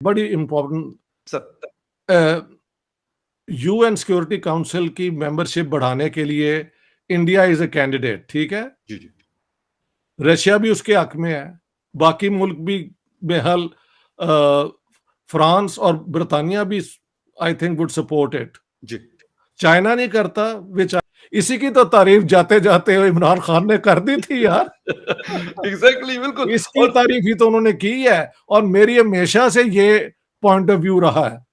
बड़ी important sir UN security council की membership बढ़ाने के लिए इंडिया इज ए कैंडिडेट, ठीक है। जी जी रशिया भी उसके हक में है, बाकी मुल्क भी बेहल, फ्रांस और ब्रिटानिया भी I think would support it. जी चाइना नहीं करता, विच इसी की तो तारीफ जाते जाते इमरान खान ने कर दी थी यार। एग्जैक्टली बिल्कुल। इसकी तारीफ ही तो उन्होंने की है, और मेरी हमेशा से ये पॉइंट ऑफ व्यू रहा है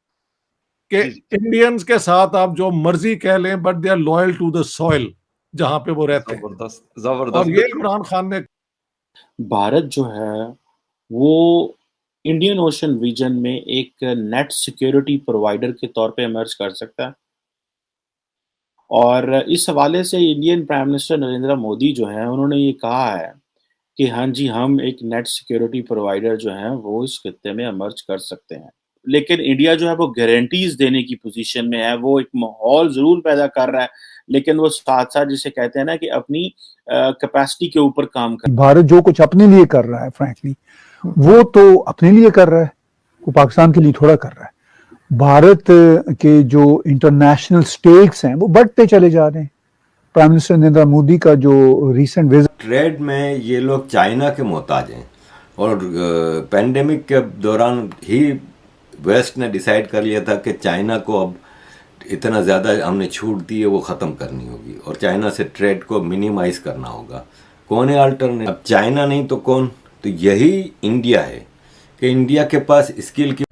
कि जी जी इंडियंस के साथ आप जो मर्जी कह लें, but they are loyal to the soil जहां पे वो रहते हैं। जबरदस्त और जबरदस्त ये बिल्कुल। इमरान खान ने भारत जो है वो इंडियन ओशन रीजन में एक नेट सिक्योरिटी प्रोवाइडर के तौर पे इमर्ज कर सकता है। और इस हवाले से Indian prime minister Narendra Modi जो हैं उन्होंने ये कहा है कि हाँ जी, हम एक नेट सिक्योरिटी प्रोवाइडर जो हैं वो इस खित्ते में इमर्ज कर सकते हैं। लेकिन इंडिया जो है वो गारंटीज देने की पोजीशन में है, वो एक माहौल ज़रूर पैदा कर रहा है, लेकिन वो साथ-साथ जिसे कहते हैं ना कि अपनी कैपेसिटी के ऊपर काम कर। भारत जो कुछ अपने लिए कर रहा है फ्रैंकली, वो तो अपने लिए कर रहा है, वो पाकिस्तान के लिए थोड़ा कर रहा है। भारत के जो इंटरनेशनल स्टेक्स हैं वो बढ़ते चले जा रहे हैं। प्राइम मिनिस्टर नरेंद्र मोदी का जो रीसेंट विजिट, ट्रेड में ये लोग चाइना के मोहताज हैं, और पैंडेमिक के दौरान ही वेस्ट ने डिसाइड कर लिया था कि चाइना को अब इतना ज़्यादा हमने छूट दी है, वो ख़त्म करनी होगी और चाइना से ट्रेड को मिनिमाइज करना होगा। कौन है अल्टरनेट? अब चाइना नहीं तो कौन? तो यही इंडिया है कि इंडिया के पास स्किल की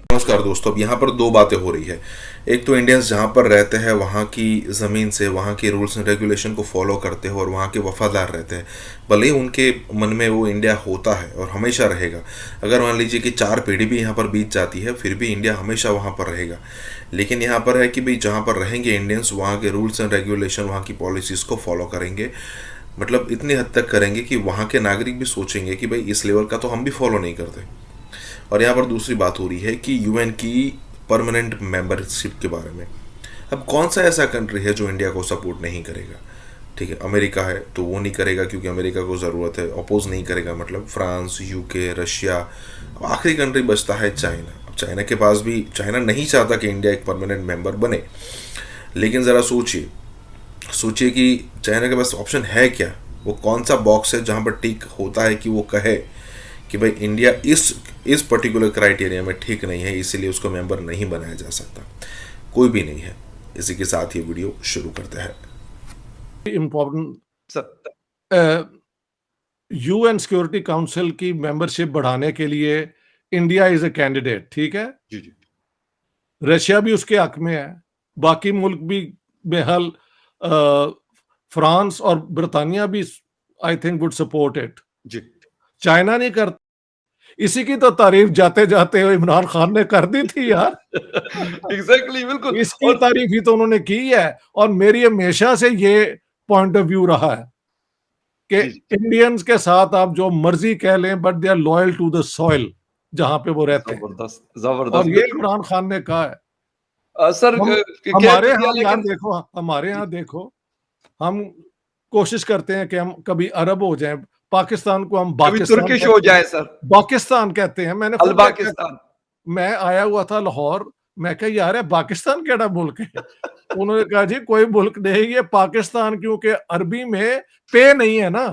नमस्कार दोस्तों, अब यहाँ पर दो बातें हो रही है। एक तो इंडियंस जहाँ पर रहते हैं वहाँ की ज़मीन से वहाँ के रूल्स एंड रेगुलेशन को फॉलो करते हैं और वहाँ के वफादार रहते हैं, भले ही उनके मन में वो इंडिया होता है और हमेशा रहेगा। अगर मान लीजिए कि 4 पीढ़ी भी यहाँ पर बीत जाती है, फिर भी इंडिया हमेशा वहाँ पर रहेगा। लेकिन यहाँ पर है कि भाई जहाँ पर रहेंगे इंडियंस, वहाँ के रूल्स एंड रेगुलेशन, वहाँ की पॉलिसीज़ को फॉलो करेंगे। मतलब इतनी हद तक करेंगे कि वहाँ के नागरिक भी सोचेंगे कि भाई इस लेवल का तो हम भी फॉलो नहीं करते। और यहाँ पर दूसरी बात हो रही है कि यूएन की परमानेंट मेंबरशिप के बारे में। अब कौन सा ऐसा कंट्री है जो इंडिया को सपोर्ट नहीं करेगा? ठीक है, अमेरिका है तो वो नहीं करेगा क्योंकि अमेरिका को ज़रूरत है, अपोज नहीं करेगा। मतलब फ्रांस, यूके, रशिया, अब आखिरी कंट्री बचता है चाइना। अब चाइना के पास भी, चाइना नहीं चाहता कि इंडिया एक परमानेंट मेंबर बने, लेकिन ज़रा सोचिए कि चाइना के पास ऑप्शन है क्या? वो कौन सा बॉक्स है जहाँ पर टिक होता है कि वो कहे कि भाई इंडिया इस पर्टिकुलर क्राइटेरिया में ठीक नहीं है, इसीलिए उसको मेंबर नहीं बनाया जा सकता। कोई भी नहीं है। इसी के साथ ये वीडियो शुरू करते हैं। इम्पोर्टेंट यूएन सिक्योरिटी काउंसिल की मेंबरशिप बढ़ाने के लिए इंडिया इज ए कैंडिडेट, ठीक है। जी जी रशिया भी उसके हक में है, बाकी मुल्क भी बेहल, फ्रांस और ब्रिटानिया भी I think would support it. जी चाइना नहीं करता, इसी की तो तारीफ जाते जाते इमरान खान ने कर दी थी यार। एग्जैक्टली बिल्कुल। इसकी तारीफ ही तो उन्होंने की है, और मेरी हमेशा से ये पॉइंट ऑफ व्यू रहा है कि इंडियंस के साथ आप जो मर्जी कह लें, but they are loyal to the soil जहां पे वो रहते हैं। जबरदस्त जबरदस्त और ये इमरान खान ने कहा है। सर हमारे यहाँ यार देखो, हमारे यहाँ देखो, हम कोशिश करते हैं कि हम कभी अरब हो जाएं, पाकिस्तान को हम तुर्किश हो जाए सर, पाकिस्तान कहते हैं। मैंने पाकिस्तान, मैं आया हुआ था लाहौर, मैं कहा यार है पाकिस्तान केड़ा मुल्क है? उन्होंने कहा जी कोई मुल्क नहीं, ये पाकिस्तान, क्योंकि अरबी में पे नहीं है ना,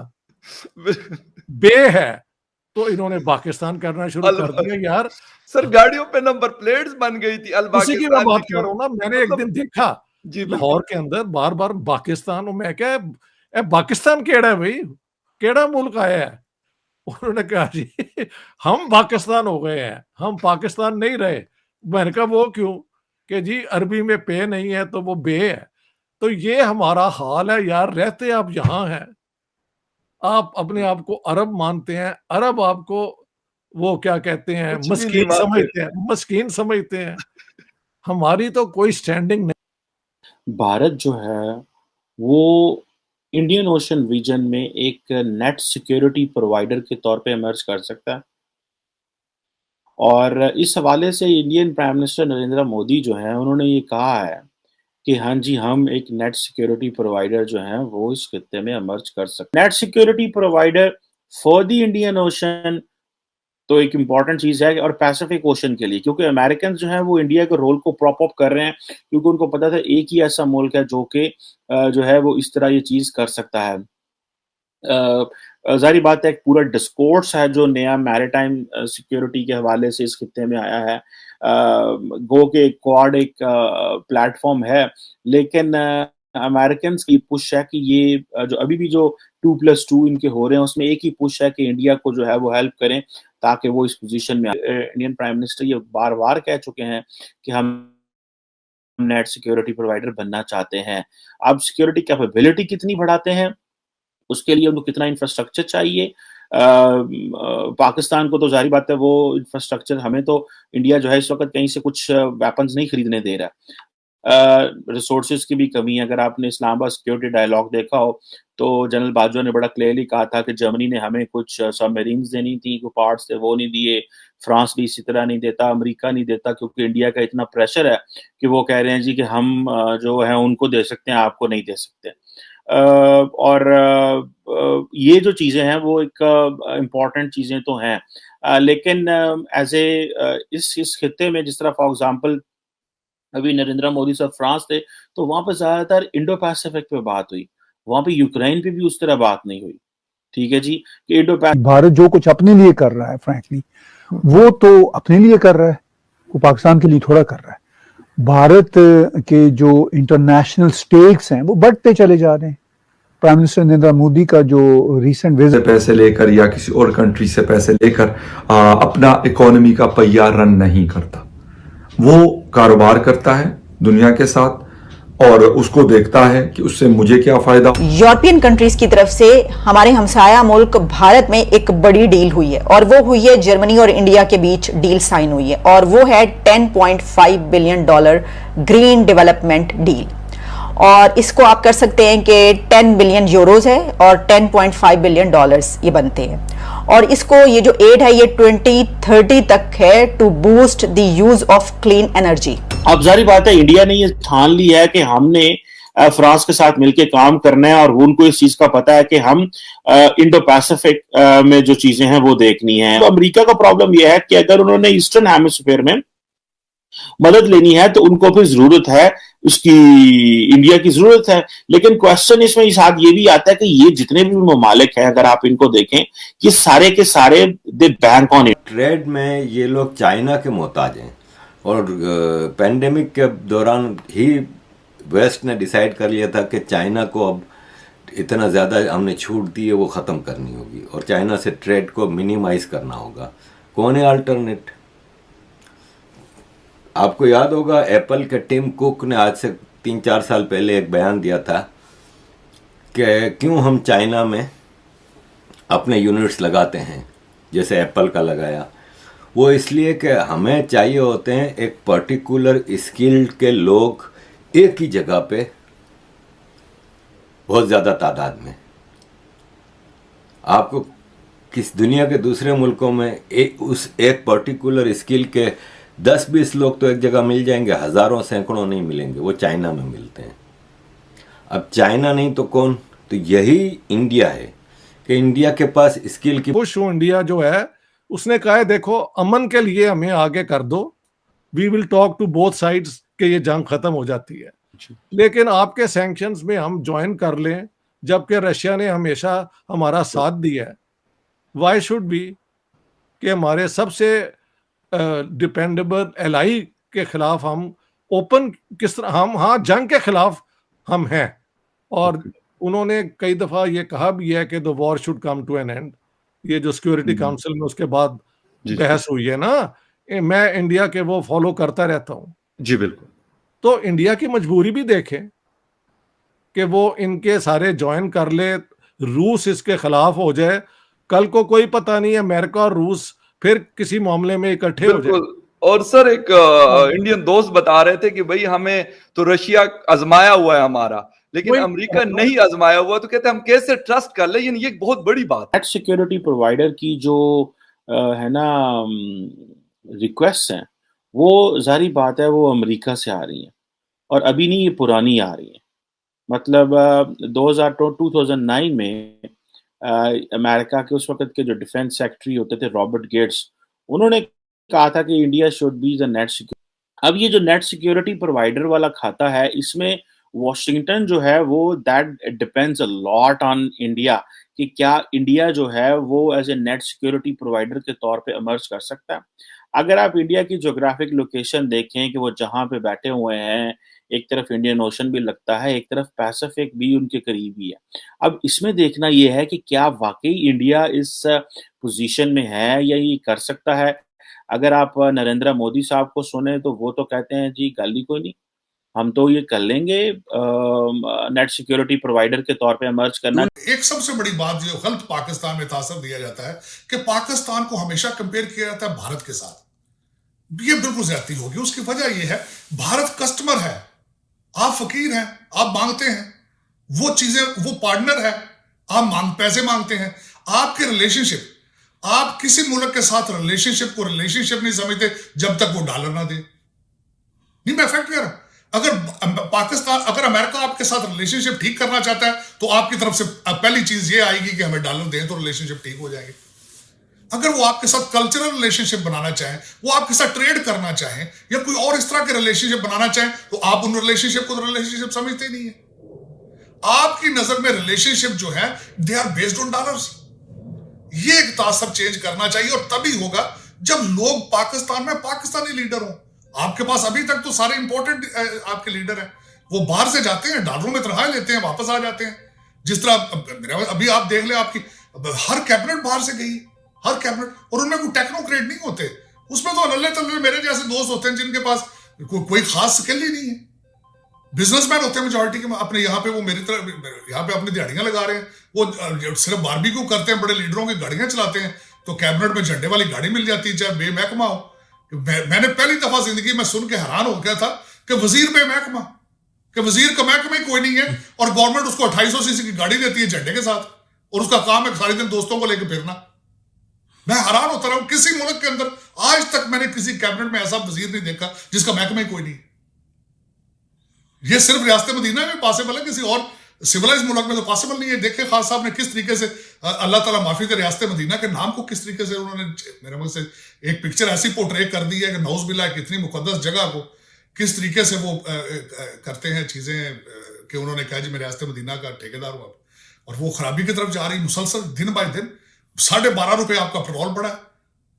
बे है, तो इन्होंने पाकिस्तान करना शुरू कर दिया यार। सर गाड़ियों पे नंबर प्लेट्स बन गई थी उसी की मैं बात कर रहा हूँ ना। मैंने एक दिन देखा लाहौर के अंदर बार बार पाकिस्तान, मैं क्या पाकिस्तान केड़ा है भाई, केड़ा मुल्क आया है? उन्होंने कहा जी हम पाकिस्तान हो गए हैं, हम पाकिस्तान नहीं रहे। मैंने कहा वो क्यों? कि जी अरबी में पे नहीं है तो वो बे है। तो ये हमारा हाल है यार, रहते आप यहाँ हैं, आप अपने आप को अरब मानते हैं, अरब आपको वो क्या कहते हैं, मस्कीन समझते हैं, मस्कीन समझते हैं। हमारी तो कोई स्टैंडिंग नहीं। भारत जो है वो इंडियन ओशन रीजन में एक नेट सिक्योरिटी प्रोवाइडर के तौर पे इमर्ज कर सकता है। और इस हवाले से Indian prime minister Narendra Modi जो हैं उन्होंने ये कहा है कि हाँ जी, हम एक नेट सिक्योरिटी प्रोवाइडर जो है वो इस खित्ते में इमर्ज कर सकते हैं। Net security provider for the Indian ocean तो एक इम्पॉर्टेंट चीज है, और पैसिफिक ओशन के लिए, क्योंकि अमेरिकन जो है वो इंडिया के रोल को प्रॉप अप कर रहे हैं, क्योंकि उनको पता था एक ही ऐसा मुल्क है जो कि जो है वो इस तरह ये चीज कर सकता है। जाहिर बात है एक पूरा डिस्कोर्स है जो नया मैरीटाइम सिक्योरिटी के हवाले से इस खित्ते में आया है। गो के क्वाड एक प्लेटफॉर्म है, लेकिन अमेरिकन की पुश है कि ये जो अभी भी जो 2+2 इनके हो रहे हैं उसमें एक ही पुश है कि इंडिया को जो है वो हेल्प करें ताकि वो इस पोजीशन में इंडियन प्राइम मिनिस्टर ये बार बार कह चुके हैं कि हम नेट सिक्योरिटी प्रोवाइडर बनना चाहते हैं। अब सिक्योरिटी कैपेबिलिटी कितनी बढ़ाते हैं, उसके लिए उनको कितना इंफ्रास्ट्रक्चर चाहिए। पाकिस्तान को तो जाहिर बात है वो इंफ्रास्ट्रक्चर, हमें तो इंडिया जो है इस वक्त कहीं से कुछ वेपन्स नहीं खरीदने दे रहा। रिसोर्सेज की भी कमी है। अगर आपने इस्लामाबाद सिक्योरिटी डायलॉग देखा हो तो जनरल बाजवा ने बड़ा क्लियरली कहा था कि जर्मनी ने हमें कुछ सबमरीन्स देनी थी, कुछ पार्ट्स थे वो नहीं दिए, फ्रांस भी इसी तरह नहीं देता, अमेरिका नहीं देता, क्योंकि इंडिया का इतना प्रेशर है कि वो कह रहे हैं जी कि हम जो है उनको दे सकते हैं, आपको नहीं दे सकते। और ये जो चीज़ें हैं वो एक इम्पॉर्टेंट चीज़ें तो हैं, लेकिन एज ए इस खित्ते में जिस तरह फॉर एग्जांपल अभी नरेंद्र मोदी साहब फ्रांस थे तो वहां पर ज्यादातर इंडो पैसिफिक पे बात हुई, वहां पे यूक्रेन पे भी उस तरह बात नहीं हुई। ठीक है जी, कि इंडो भारत जो कुछ अपने लिए कर रहा है फ्रैंकली वो तो अपने लिए कर रहा है, वो पाकिस्तान के लिए थोड़ा कर रहा है। भारत के जो इंटरनेशनल स्टेक्स हैं वो बढ़ते चले जा रहे हैं। प्राइम मिनिस्टर नरेंद्र मोदी का जो रिसेंट विजिट, पैसे लेकर या किसी और कंट्री से पैसे लेकर अपना इकोनॉमी का पहिया रन नहीं करता, वो कारोबार करता है दुनिया के साथ और उसको देखता है कि उससे मुझे क्या फायदा। यूरोपियन कंट्रीज की तरफ से हमारे हमसाया मुल्क भारत में एक बड़ी डील हुई है और वो हुई है जर्मनी और इंडिया के बीच डील साइन हुई है और वो है $10.5 बिलियन ग्रीन डेवलपमेंट डील। और इसको आप कर सकते हैं कि 10 बिलियन यूरोज है और $10.5 बिलियन ये बनते हैं। और इसको ये जो एड है ये 2030 तक है to boost the use of clean energy. अब जारी बात है इंडिया ने ये ठान ली है कि हमने फ्रांस के साथ मिलकर काम करना है और उनको इस चीज का पता है कि हम इंडो पैसिफिक में जो चीजें हैं वो देखनी है। तो अमेरिका का प्रॉब्लम यह है कि अगर उन्होंने ईस्टर्न हेमिस्फीयर में मदद लेनी है तो उनको भी जरूरत है उसकी, इंडिया की जरूरत है। लेकिन क्वेश्चन इसमें साथ ये भी आता है कि ये जितने भी ममालिक हैं अगर आप इनको देखें ये सारे के सारे दे बैंक ऑन इट। ट्रेड में ये लोग चाइना के मोहताज हैं और पैंडेमिक के दौरान ही वेस्ट ने डिसाइड कर लिया था कि चाइना को अब इतना ज़्यादा हमने छूट दी है वो ख़त्म करनी होगी और चाइना से ट्रेड को मिनिमाइज करना होगा। कौन है अल्टरनेट? आपको याद होगा एप्पल के टिम कुक ने आज से 3-4 साल पहले एक बयान दिया था कि क्यों हम चाइना में अपने यूनिट्स लगाते हैं जैसे एप्पल का लगाया। वो इसलिए कि हमें चाहिए होते हैं एक पर्टिकुलर स्किल्ड के लोग एक ही जगह पे बहुत ज़्यादा तादाद में। आपको किस दुनिया के दूसरे मुल्कों में उस एक पर्टिकुलर स्किल के 10-20 लोग तो एक जगह मिल जाएंगे, हज़ारों सैकड़ों नहीं मिलेंगे। वो चाइना में मिलते हैं। अब चाइना नहीं तो कौन? तो यही इंडिया है कि इंडिया के पास स्किल की पुश इंडिया जो है उसने कहा है देखो अमन के लिए हमें आगे कर दो, we will talk to both sides कि ये जंग खत्म हो जाती है, लेकिन आपके सैंक्शंस में हम ज्वाइन कर लें जबकि रशिया ने हमेशा हमारा साथ दिया है। वाई शुड बी कि हमारे सबसे डिपेंडेबल एलाई के खिलाफ हम ओपन किस तरह हम हाँ जंग के खिलाफ हम हैं। और उन्होंने कई दफा ये कहा भी है कि the war should come to an end. ये जो सिक्योरिटी काउंसिल में उसके बाद बहस हुई है ना, मैं इंडिया के वो फॉलो करता रहता हूँ जी बिल्कुल। तो इंडिया की मजबूरी भी देखें कि वो इनके सारे ज्वाइन कर ले, रूस इसके खिलाफ हो जाए, कल को कोई पता नहीं है अमेरिका और रूस फिर किसी मामले में इकट्ठे हो जाए। और सर एक इंडियन दोस्त बता रहे थे कि भाई हमें तो रशिया आजमाया हुआ है हमारा, लेकिन अमेरिका नहीं आजमाया हुआ, तो कहते हैं हम कैसे ट्रस्ट कर ले। ये एक बहुत बड़ी बात है। नेट सिक्योरिटी प्रोवाइडर की जो है ना रिक्वेस्ट है वो जारी बात है वो अमेरिका से आ रही है और अभी नहीं, ये पुरानी आ रही है। मतलब 2009 में अमेरिका के उस वक्त के जो डिफेंस सेक्रेटरी होते थे रॉबर्ट गेट्स, उन्होंने कहा था कि India should be the net security. अब ये जो नेट सिक्योरिटी प्रोवाइडर वाला खाता है, इसमें वॉशिंगटन जो है वो that depends a lot on India कि क्या इंडिया जो है वो as a net security provider के तौर पे इमर्ज कर सकता है। अगर आप इंडिया की ज्योग्राफिक लोकेशन देखें कि वो जहां पे बैठे हुए हैं, एक तरफ इंडियन ओशन भी लगता है, एक तरफ पैसिफिक भी उनके करीब ही है। अब इसमें देखना ये है कि क्या वाकई इंडिया इस पोजीशन में है या ये कर सकता है। अगर आप नरेंद्र मोदी साहब को सुने तो वो तो कहते हैं जी गल ही कोई नहीं, हम तो ये कर लेंगे नेट सिक्योरिटी प्रोवाइडर के तौर पे इमर्ज करना। एक सबसे बड़ी बात जो गलत पाकिस्तान में तासर दिया जाता है कि पाकिस्तान को हमेशा कंपेयर किया जाता है भारत के साथ। ये बिल्कुल ज्यादती होगी। उसकी वजह यह है भारत कस्टमर है, आप फकीर हैं, आप मांगते हैं वो चीजें, वो पार्टनर है, आप पैसे मांगते हैं। आपके रिलेशनशिप, आप किसी मुल्क के साथ रिलेशनशिप को रिलेशनशिप नहीं समझते जब तक वो डॉलर ना दे। नहीं, मैं फैक्ट कह रहा हूं। अगर अमेरिका आपके साथ रिलेशनशिप ठीक करना चाहता है तो आपकी तरफ से पहली चीज ये आएगी कि हमें डॉलर दें तो रिलेशनशिप ठीक हो जाएगी। अगर वो आपके साथ कल्चरल रिलेशनशिप बनाना चाहें, वो आपके साथ ट्रेड करना चाहें या कोई और इस तरह के रिलेशनशिप बनाना चाहें, तो आप उन रिलेशनशिप को रिलेशनशिप समझते नहीं है। आपकी नजर में रिलेशनशिप जो है they are based on dollars. ये एक तासर चेंज करना चाहिए और तभी होगा जब लोग पाकिस्तान में पाकिस्तानी लीडर हों। आपके पास अभी तक तो सारे इंपॉर्टेंट आपके लीडर हैं, वो बाहर से जाते हैं, डॉलरों में तनख्वाह लेते हैं, वापस आ जाते हैं। जिस तरह अभी आप देख ले, आपकी हर कैबिनेट बाहर से गई, हर कैबिनेट, और उनमें कोई टेक्नोक्रेट नहीं होते। उसमें तो अल्लाह तल्ले मेरे जैसे दोस्त होते हैं जिनके पास कोई खास स्किल ही नहीं है। बिजनेसमैन होते हैं मेजॉरिटी के। अपने यहाँ पे वो मेरी तरह यहाँ पे अपनी दिहाड़ियां लगा रहे हैं, वो सिर्फ बारबेक्यू करते हैं, बड़े लीडरों की गाड़ियां चलाते हैं, तो कैबिनेट में झंडे वाली गाड़ी मिल जाती है, चाहे बेमहकमा हो। मैंने पहली दफा जिंदगी में सुन के हैरान हो गया था कि वजीर बेमहकमा, कि वजीर का महकमा ही कोई नहीं है और गवर्नमेंट उसको 2800 सीसी की गाड़ी देती है झंडे के साथ, और उसका काम है सारे दिन दोस्तों को लेकर फिरना। मैं हैरान होता रहा हूं, किसी मुल्क के अंदर आज तक मैंने किसी कैबिनेट में ऐसा वजीर नहीं देखा जिसका महकमा ही कोई नहीं। ये सिर्फ रियासत मदीना में पॉसिबल है, किसी और सिविलाइज मुल्क में तो पॉसिबल नहीं है। देखे खान साहब ने किस तरीके से, अल्लाह ताला माफी दे, रियासत मदीना के नाम को किस तरीके से उन्होंने मेरे मुझ से एक पिक्चर ऐसी पोर्ट्रे कर दी है कि नौज बिल्ला की इतनी मुकद्दस जगह को किस तरीके से वो करते हैं चीजें, कि उन्होंने कहा जी मैं रियासत मदीना का ठेकेदार हूं, और वो खराबी की तरफ जा रही मुसलसल दिन बाय दिन। 12.5 रुपए आपका पेट्रोल बढ़ा,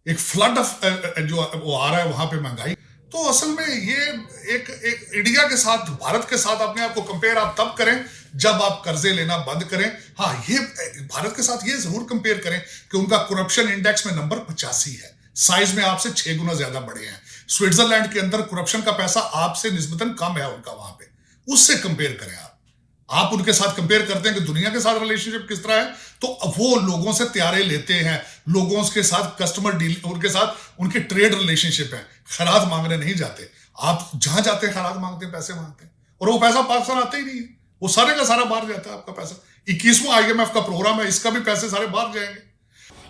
एक फ्लड ऑफ जो वो आ रहा है वहां पे महंगाई। तो असल में ये एक इंडिया के साथ, भारत के साथ अपने आप को कंपेयर आप तब करें जब आप कर्जे लेना बंद करें। हाँ, ये भारत के साथ ये जरूर कंपेयर करें कि उनका करप्शन इंडेक्स में नंबर 85 है, साइज में आपसे 6 गुना ज्यादा बड़े हैं। स्विट्जरलैंड के अंदर करप्शन का पैसा आपसे निस्बतन कम है उनका, वहां पे उससे कंपेयर करें आप उनके साथ कंपेयर करते हैं कि दुनिया के साथ रिलेशनशिप किस तरह है, तो वो लोगों से त्यारे लेते हैं, लोगों के साथ कस्टमर डील, उनके साथ उनके ट्रेड रिलेशनशिप है, खैरात मांगने नहीं जाते। आप जहां जाते हैं खैरात मांगते हैं, पैसे मांगते हैं, और वो पैसा पाकिस्तान आता ही नहीं है, वो सारे का सारा बाहर जाता है आपका पैसा। 21वां IMF का प्रोग्राम है, इसका भी पैसे सारे बाहर जाएंगे।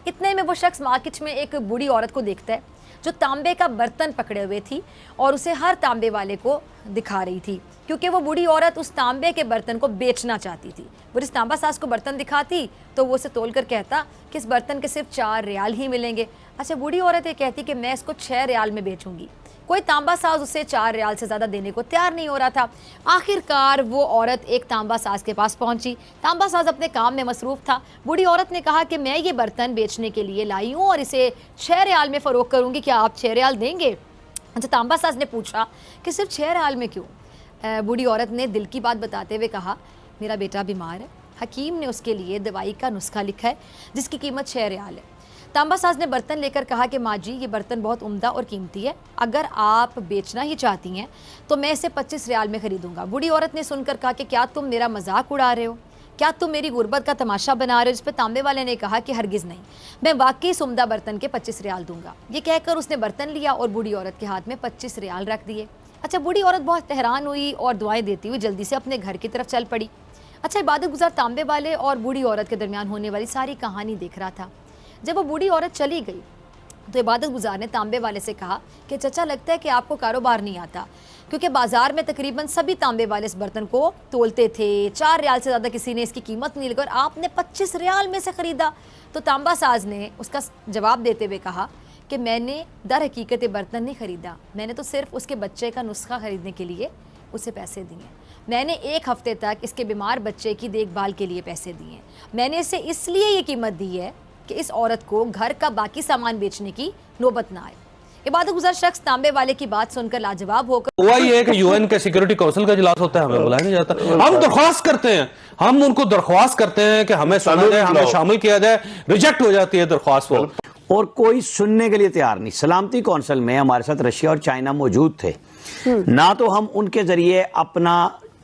इतने में वो शख्स मार्केट में एक बूढ़ी औरत को देखता है जो तांबे का बर्तन पकड़े हुए थी और उसे हर तांबे वाले को दिखा रही थी, क्योंकि वो बूढ़ी औरत उस तांबे के बर्तन को बेचना चाहती थी। वो जिस तांबा साज को बर्तन दिखाती तो वो उसे तोल कर कहता कि इस बर्तन के सिर्फ 4 रियाल ही मिलेंगे। अच्छा, बूढ़ी औरत ये कहती कि मैं इसको 6 रियाल में बेचूंगी। कोई तांबा साज उसे 4 रियाल से ज़्यादा देने को तैयार नहीं हो रहा था। आखिरकार वो औरत एक तांबा साज के पास पहुंची। तांबा साज अपने काम में मसरूफ़ था। बूढ़ी औरत ने कहा कि मैं ये बर्तन बेचने के लिए लाई हूँ और इसे 6 रियाल में फ़रोख्त करूँगी, क्या आप 6 रियाल देंगे? अच्छा, तांबा साज ने पूछा कि सिर्फ 6 रियाल में क्यों? बूढ़ी औरत ने दिल की बात बताते हुए कहा, मेरा बेटा बीमार है, हकीम ने उसके लिए दवाई का नुस्खा लिखा है जिसकी कीमत 6 रियाल है। तांबा साज ने बर्तन लेकर कहा कि माँ जी, ये बर्तन बहुत उम्दा और कीमती है, अगर आप बेचना ही चाहती हैं तो मैं इसे 25 रियाल में ख़रीदूँगा। बूढ़ी औरत ने सुनकर कहा कि क्या तुम मेरा मजाक उड़ा रहे हो, क्या तुम मेरी गुर्बत का तमाशा बना रहे हो? जिस पर तांबे वाले ने कहा कि हरगिज़ नहीं, मैं वाकई इस उम्दा बर्तन के 25 रियाल दूंगा। ये कहकर उसने बर्तन लिया और बूढ़ी औरत के हाथ में 25 रियाल रख दिए। अच्छा, बूढ़ी औरत बहुत हैरान हुई और दुआएं देती हुई जल्दी से अपने घर की तरफ चल पड़ी। अच्छा, इबादत गुजार तांबे वाले और बूढ़ी औरत के दरमियान होने वाली सारी कहानी देख रहा था। जब वो बूढ़ी औरत चली गई तो इबादत गुजार ने तांबे वाले से कहा कि चचा, लगता है कि आपको कारोबार नहीं आता, क्योंकि बाजार में तकरीबन सभी तांबे वाले इस बर्तन को तोलते थे। 4 रियाल से ज़्यादा किसी ने इसकी कीमत नहीं लगाई और आपने 25 रियाल में से ख़रीदा। तो तांबा साज ने उसका जवाब देते हुए कहा कि मैंने दर हकीकत ये बर्तन नहीं ख़रीदा, मैंने तो सिर्फ उसके बच्चे का नुस्खा ख़रीदने के लिए उसे पैसे दिए। मैंने 1 हफ़्ते तक इसके बीमार बच्चे की देखभाल के लिए पैसे दिए। मैंने इसे इसलिए ये कीमत दी है कि इस औरत को घर का बाकी सामान बेचने की नौबत ना आए। इबादत गुज़ार शख्स तांबे वाले की बात सुनकर लाजवाब होकर हुआ ये है कि यूएन के सिक्योरिटी काउंसिल का इजलास होता है, हमें बुलाया नहीं जाता। हम दरख्वास्त करते हैं, हम उनको दरख्वास्त करते हैं कि हमें सुना जाए, हमें शामिल किया जाए, रिजेक्ट हो जाती है दरख्वास्त वो, और कोई सुनने के लिए तैयार नहीं। सलामती कौंसिल में हमारे साथ रशिया और चाइना मौजूद थे, ना तो हम उनके जरिए अपना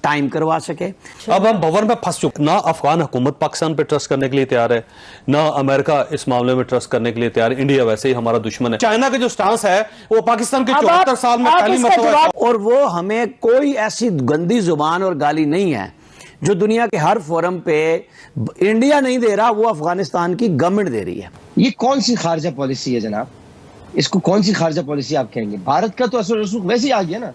टाइम करवा सके। अब हम भंवर में फंस चुके। ना अफगान हुकूमत पाकिस्तान पे ट्रस्ट करने के लिए तैयार है, ना अमेरिका इस मामले में ट्रस्ट करने के लिए तैयार है। इंडिया वैसे ही हमारा दुश्मन है। चाइना का जो स्टांस है वो पाकिस्तान के 74 साल में पहली मरतबा, और वो हमें कोई ऐसी गंदी जुबान और गाली नहीं है जो दुनिया के हर फोरम पे इंडिया नहीं दे रहा, वो अफगानिस्तान की गवर्नमेंट दे रही है। ये कौन सी खारजा पॉलिसी है जनाब? इसको कौन सी खारजा पॉलिसी आप कहेंगे? भारत का तो असर रसूख वैसे ही आ गया ना।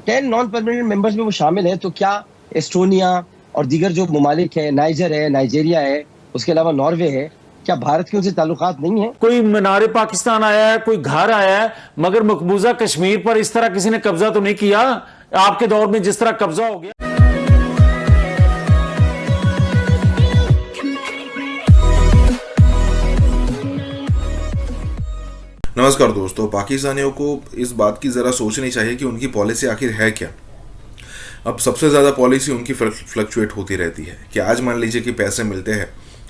10 नॉन परमानेंट मेंबर्स में वो शामिल है, तो क्या एस्टोनिया और दीगर जो ममालिक है, नाइजर है, नाइजीरिया है, उसके अलावा नॉर्वे है, क्या भारत के उनसे ताल्लुकात नहीं है? कोई मीनारे पाकिस्तान आया है, कोई घर आया है, मगर मकबूजा कश्मीर पर इस तरह किसी ने कब्जा तो नहीं किया आपके दौर में जिस तरह कब्जा हो गया। नमस्कार दोस्तों, पाकिस्तानियों को इस बात की ज़रा सोचनी चाहिए कि उनकी पॉलिसी आखिर है क्या। अब सबसे ज़्यादा पॉलिसी उनकी फ्लक्चुएट होती रहती है कि आज मान लीजिए कि पैसे मिलते हैं,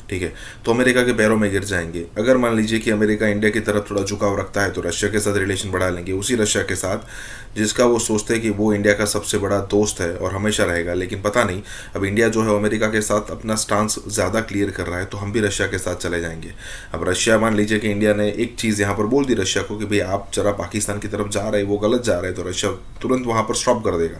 ठीक है, तो अमेरिका के पैरों में गिर जाएंगे। अगर मान लीजिए कि अमेरिका इंडिया की तरफ थोड़ा झुकाव रखता है तो रशिया के साथ रिलेशन बढ़ा लेंगे, उसी रशिया के साथ जिसका वो सोचते हैं कि वो इंडिया का सबसे बड़ा दोस्त है और हमेशा रहेगा। लेकिन पता नहीं, अब इंडिया जो है अमेरिका के साथ अपना स्टांस ज़्यादा क्लियर कर रहा है, तो हम भी रशिया के साथ चले जाएंगे। अब रशिया, मान लीजिए कि इंडिया ने एक चीज़ यहाँ पर बोल दी रशिया को कि भाई आप जरा पाकिस्तान की तरफ जा रहे हैं, वो गलत जा रहे हैं, तो रशिया तुरंत वहाँ पर स्टॉप कर देगा,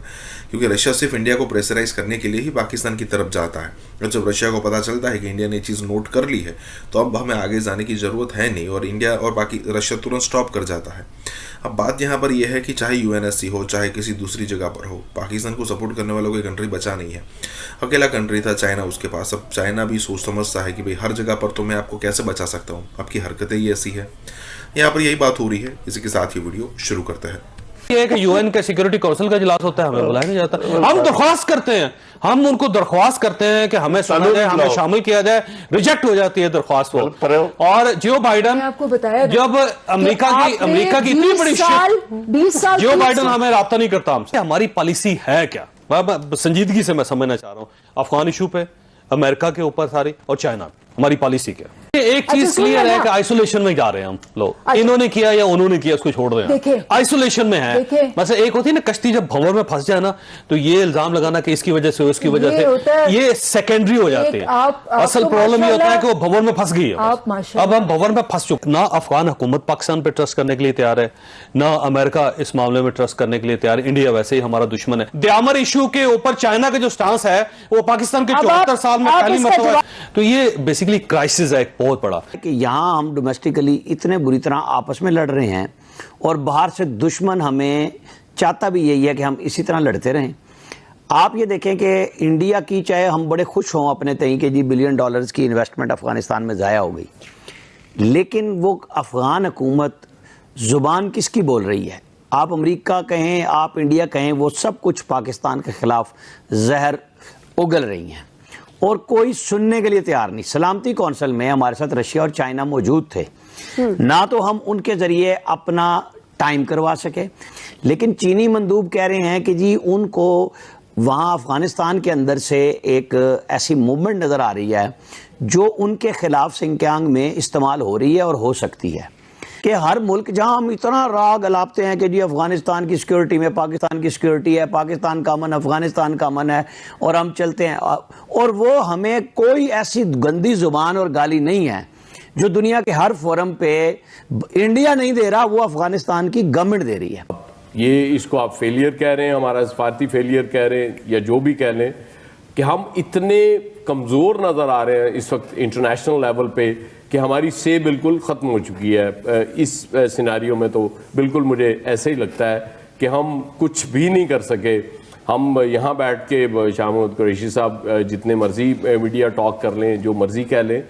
क्योंकि रशिया सिर्फ इंडिया को प्रेशराइज करने के लिए ही पाकिस्तान की तरफ जाता है। और जब रशिया को पता चलता है कि इंडिया ने ये चीज़ नोट कर ली है, तो अब हमें आगे जाने की ज़रूरत है नहीं, और इंडिया और बाकी रशिया तुरंत स्टॉप कर जाता है। अब बात यहाँ पर यह है कि चाहे यूएनएससी हो, चाहे किसी दूसरी जगह पर हो, पाकिस्तान को सपोर्ट करने वाला कोई कंट्री बचा नहीं है। अकेला कंट्री था चाइना उसके पास। अब चाइना भी सोच समझता है कि भाई हर जगह पर तो मैं आपको कैसे बचा सकता हूँ, आपकी हरकतें ही ऐसी है। यहाँ पर यही बात हो रही है। इसी के साथ ये वीडियो शुरू करते हैं। ये कि यूएन के सिक्योरिटी काउंसिल का इजलास होता है, हमें बुलाया नहीं जाता। हम दरख्वास्त करते हैं, हम उनको दरख्वास्त करते हैं कि हमें सुना जाए, हमें शामिल किया जाए, रिजेक्ट हो जाती है दरख्वास्त वो। और जो बाइडन, आपको बताया जब अमेरिका की इतनी बड़ी 20 साल जो बाइडन हमें राब्ता नहीं करता हमसे, हमारी पॉलिसी है क्या? संजीदगी से मैं समझना चाह रहा हूँ। अफगान इशू पे, अमेरिका के ऊपर सारी, और चाइना, हमारी पॉलिसी क्या? एक चीज क्लियर है कि आइसोलेशन में जा रहे हैं हम लोग। इन्होंने किया या उन्होंने किया, उसको छोड़ दें, आइसोलेशन में है। मतलब एक होती है ना कश्ती, जब भंवर में फंस जाए ना, तो ये इल्जाम लगाना कि इसकी वजह से, उसकी वजह से, ये सेकेंडरी हो जाते हैं। असल प्रॉब्लम ये होता है कि वो भंवर में फंस गई है। अब हम भंवर में फंस चुके। ना अफगान हुकूमत पाकिस्तान पे ट्रस्ट करने के लिए तैयार है, ना अमेरिका इस मामले में ट्रस्ट करने के लिए तैयार है। इंडिया वैसे ही हमारा दुश्मन है। दयामर इशू के ऊपर चाइना का जो स्टांस है वो पाकिस्तान के 74 साल में पहली मरतबा, तो ये बेसिकली क्राइसिस है एक बहुत बड़ा। कि यहाँ हम डोमेस्टिकली इतने बुरी तरह आपस में लड़ रहे हैं, और बाहर से दुश्मन हमें चाहता भी यही है कि हम इसी तरह लड़ते रहें। आप ये देखें कि इंडिया की, चाहे हम बड़े खुश हों अपने तय कि जी $1 बिलियन की इन्वेस्टमेंट अफगानिस्तान में ज़ाया हो गई, लेकिन वो अफगान हुकूमत ज़ुबान किसकी बोल रही है? आप अमेरिका कहें, आप इंडिया कहें, वो सब कुछ पाकिस्तान के खिलाफ जहर उगल रही हैं, और कोई सुनने के लिए तैयार नहीं। सलामती कौंसिल में हमारे साथ रशिया और चाइना मौजूद थे, ना तो हम उनके जरिए अपना टाइम करवा सके, लेकिन चीनी मंदूब कह रहे हैं कि जी उनको वहाँ अफगानिस्तान के अंदर से एक ऐसी मूवमेंट नज़र आ रही है जो उनके खिलाफ सिंकियांग में इस्तेमाल हो रही है और हो सकती है। कि हर मुल्क, जहां हम इतना राग अलापते हैं कि जी अफगानिस्तान की सिक्योरिटी में पाकिस्तान की सिक्योरिटी है, पाकिस्तान का अमन अफगानिस्तान का अमन है, और हम चलते हैं, और वो हमें कोई ऐसी गंदी जुबान और गाली नहीं है जो दुनिया के हर फोरम पे इंडिया नहीं दे रहा, वो अफगानिस्तान की गवर्नमेंट दे रही है। ये इसको आप फेलियर कह रहे हैं, हमारा सफारती फेलियर कह रहे हैं, या जो भी कह लें, कि हम इतने कमज़ोर नज़र आ रहे हैं इस वक्त इंटरनेशनल लेवल पे कि हमारी बिल्कुल ख़त्म हो चुकी है। इस सिनारियो में तो बिल्कुल मुझे ऐसे ही लगता है कि हम कुछ भी नहीं कर सके। हम यहाँ बैठ के शाह महमूद कुरैशी साहब जितने मर्जी मीडिया टॉक कर लें, जो मर्जी कह लें,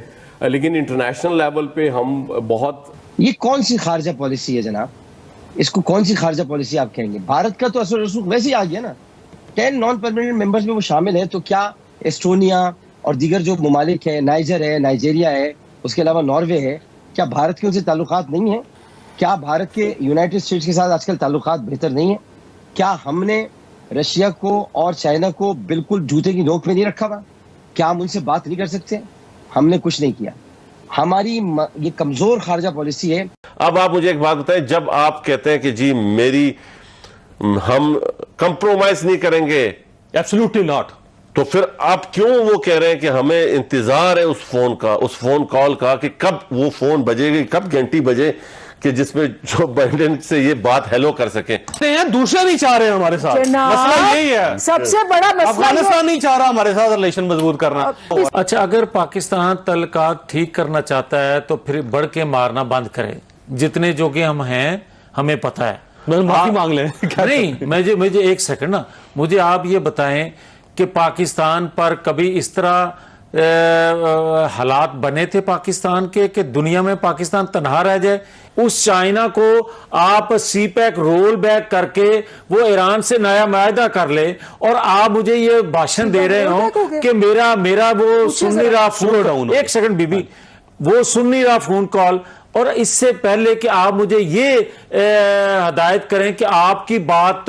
लेकिन इंटरनेशनल लेवल पे हम बहुत। ये कौन सी खारजा पॉलिसी है जनाब? इसको कौन सी खारजा पॉलिसी आप कहेंगे? भारत का तो असर रसूख वैसे ही आ गया ना। 10 नॉन परमानेंट मेंबर्स में वो शामिल है, तो क्या एस्टोनिया और दीगर जो ममालिक है, नाइजर है, नाइजीरिया है, उसके अलावा नॉर्वे है, क्या भारत के उनसे ताल्लुकात नहीं है? क्या भारत के यूनाइटेड स्टेट्स के साथ आजकल ताल्लुकात बेहतर नहीं है? क्या हमने रशिया को और चाइना को बिल्कुल जूते की नोक में नहीं रखा हुआ? क्या हम उनसे बात नहीं कर सकते? हमने कुछ नहीं किया। हमारी ये कमजोर खारजा पॉलिसी है। अब आप मुझे एक बात बताएं, जब आप कहते हैं कि जी हम कंप्रोमाइज नहीं करेंगे, एब्सोल्युटली नॉट, तो फिर आप क्यों वो कह रहे हैं कि हमें इंतजार है उस फोन कॉल का कि कब वो फोन बजेगी, कब घंटी बजे कि जिसमें जो बाइडेन से ये बात हेलो कर सके? दूसरे नहीं चाह रहे हैं हमारे साथ, मसला यही है। सबसे बड़ा मसला अफगानिस्तान नहीं चाह रहा हमारे साथ रिलेशन मजबूत करना। अच्छा, अगर पाकिस्तान तल्लुकात ठीक करना चाहता है तो फिर बढ़ के मारना बंद करे। जितने जोगे हम हैं हमें पता है। माफी मांग लें। नहीं, मुझे एक सेकंड ना, मुझे आप ये बताएं कि पाकिस्तान पर कभी इस तरह हालात बने थे पाकिस्तान के कि दुनिया में पाकिस्तान तनहा रह जाए? उस चाइना को आप सी पैक रोल बैक करके वो ईरान से नया मायदा कर ले, और आप मुझे ये भाषण दे रहे हो कि मेरा वो सुन नहीं रहा फोन। एक सेकंड बीबी, वो सुन नहीं रहा फोन कॉल। और इससे पहले कि आप मुझे ये हदायत करें कि आपकी बात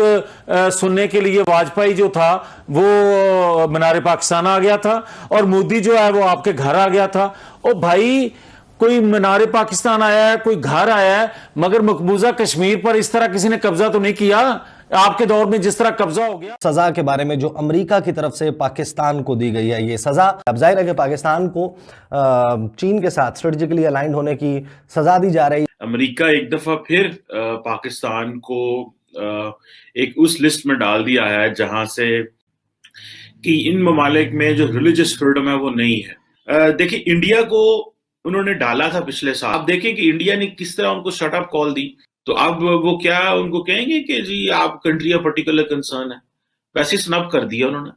सुनने के लिए वाजपेयी जो था वो मीनार पाकिस्तान आ गया था, और मोदी जो है वो आपके घर आ गया था। और भाई, कोई मीनार पाकिस्तान आया है, कोई घर आया है, मगर मकबूजा कश्मीर पर इस तरह किसी ने कब्जा तो नहीं किया आपके दौर में जिस तरह कब्जा हो गया। सजा के बारे में जो अमेरिका की तरफ से पाकिस्तान को दी गई है ये सजा, अब जाहिर है कि पाकिस्तान को चीन के साथ स्ट्रेटेजिकली अलाइंड होने की सजा दी जा रही है। अमेरिका एक दफा फिर पाकिस्तान को एक उस लिस्ट में डाल दिया है जहां से कि इन ममालिक में जो रिलीजियस फ्रीडम है वो नहीं है। देखिए, इंडिया को उन्होंने डाला था पिछले साल। आप देखें कि इंडिया ने किस तरह उनको शट अप कॉल दी। तो अब वो क्या उनको कहेंगे कि जी आप कंट्री ऑफ पर्टिकुलर कंसर्न है, वैसे स्नब कर दिया उन्होंने।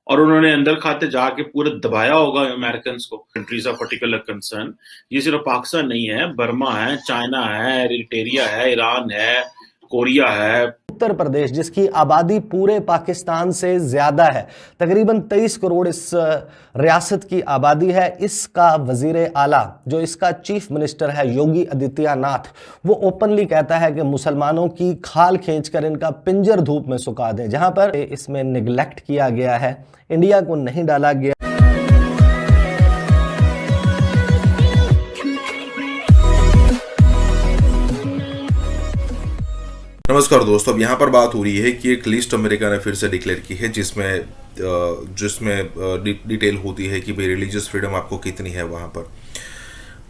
और उन्होंने अंदर खाते जाके पूरा दबाया होगा अमेरिकन को, कंट्रीज ऑफ पर्टिकुलर कंसर्न। ये सिर्फ पाकिस्तान नहीं है, बर्मा है, चाइना है, एरिट्रिया है, ईरान है, कोरिया है। उत्तर प्रदेश जिसकी आबादी पूरे पाकिस्तान से ज्यादा है, तकरीबन 23 करोड़ इस रियासत की आबादी है, इसका वजीर आला जो इसका चीफ मिनिस्टर है योगी आदित्यनाथ, वो ओपनली कहता है कि मुसलमानों की खाल खींचकर इनका पिंजर धूप में सुखा दें। जहां पर इसमें निगलेक्ट किया गया है, इंडिया को नहीं डाला गया। नमस्कार दोस्तों, अब यहाँ पर बात हो रही है कि एक लिस्ट अमेरिका ने फिर से डिक्लेयर की है जिसमें डिटेल होती है कि भाई रिलीजियस फ्रीडम आपको कितनी है वहाँ पर।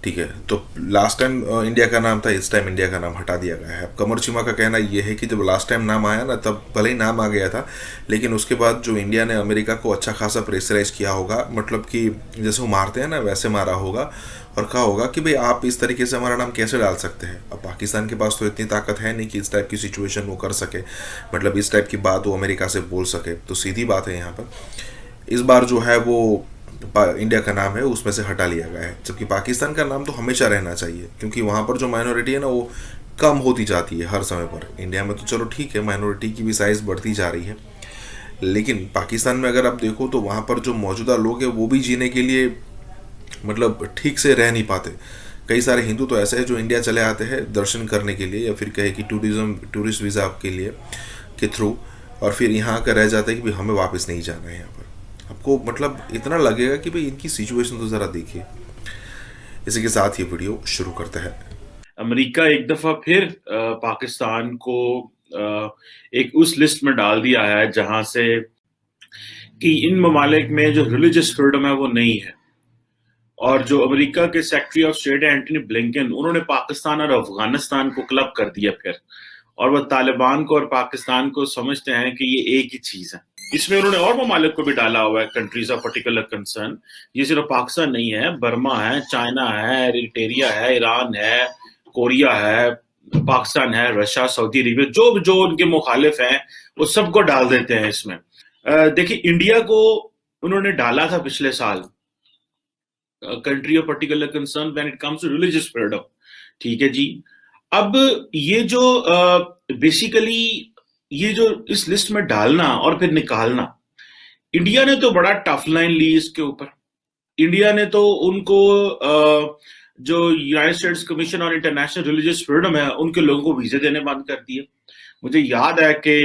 ठीक है, तो लास्ट टाइम इंडिया का नाम था, इस टाइम इंडिया का नाम हटा दिया गया है। अब कमर चीमा का कहना ये है कि जब लास्ट टाइम नाम आया ना, तब भले ही नाम आ गया था, लेकिन उसके बाद जो इंडिया ने अमेरिका को अच्छा खासा प्रेशराइज किया होगा, मतलब कि जैसे वो मारते हैं ना वैसे मारा होगा, और कहा होगा कि भाई आप इस तरीके से हमारा नाम कैसे डाल सकते हैं। अब पाकिस्तान के पास तो इतनी ताकत है नहीं कि इस टाइप की सिचुएशन वो कर सके, मतलब इस टाइप की बात वो अमेरिका से बोल सके। तो सीधी बात है, यहाँ पर इस बार जो है वो इंडिया का नाम है उसमें से हटा लिया गया है, जबकि पाकिस्तान का नाम तो हमेशा रहना चाहिए, क्योंकि वहाँ पर जो माइनॉरिटी है ना वो कम होती जाती है हर समय पर। इंडिया में तो चलो ठीक है, माइनॉरिटी की भी साइज़ बढ़ती जा रही है, लेकिन पाकिस्तान में अगर आप देखो तो वहाँ पर जो मौजूदा लोग हैं वो भी जीने के लिए मतलब ठीक से रह नहीं पाते। कई सारे हिंदू तो ऐसे हैं जो इंडिया चले आते हैं दर्शन करने के लिए, या फिर कहे कि टूरिस्ट वीज़ा के लिए के थ्रू, और फिर यहाँ आकर रह जाते हैं कि भाई हमें वापस नहीं जाना है यहाँ पर। आपको मतलब इतना लगेगा कि भाई इनकी सिचुएशन तो ज़रा देखिए। इसी के साथ ये वीडियो शुरू करते हैं। अमेरिका एक दफा फिर पाकिस्तान को एक उस लिस्ट में डाल दिया है जहां से कि इन ममालिक में जो रिलीजियस फ्रीडम है वो नहीं है। और जो अमेरिका के सेक्रेटरी ऑफ स्टेट है एंटनी ब्लिंकन, उन्होंने पाकिस्तान और अफगानिस्तान को क्लब कर दिया फिर, और वह तालिबान को और पाकिस्तान को समझते हैं कि ये एक ही चीज है। इसमें उन्होंने और ममालिक को भी डाला हुआ है, कंट्रीज ऑफ पर्टिकुलर कंसर्न। ये सिर्फ पाकिस्तान नहीं है, बर्मा है, चाइना है, एरिट्रिया है, ईरान है, कोरिया है, पाकिस्तान है, रशिया, सऊदी अरेबिया, जो उनके मुखालिफ हैं वो सबको डाल देते हैं इसमें। देखिए इंडिया को उन्होंने डाला था पिछले साल country of particular concern when it comes to religious freedom, ठीक है जी। अब ये जो बेसिकली ये जो इस लिस्ट में डालना और फिर निकालना, इंडिया ने तो बड़ा टफ लाइन ली इसके ऊपर। इंडिया ने तो उनको जो United states commission on international religious freedom है उनके लोगों को वीजे देने बंद कर दिए। मुझे याद है कि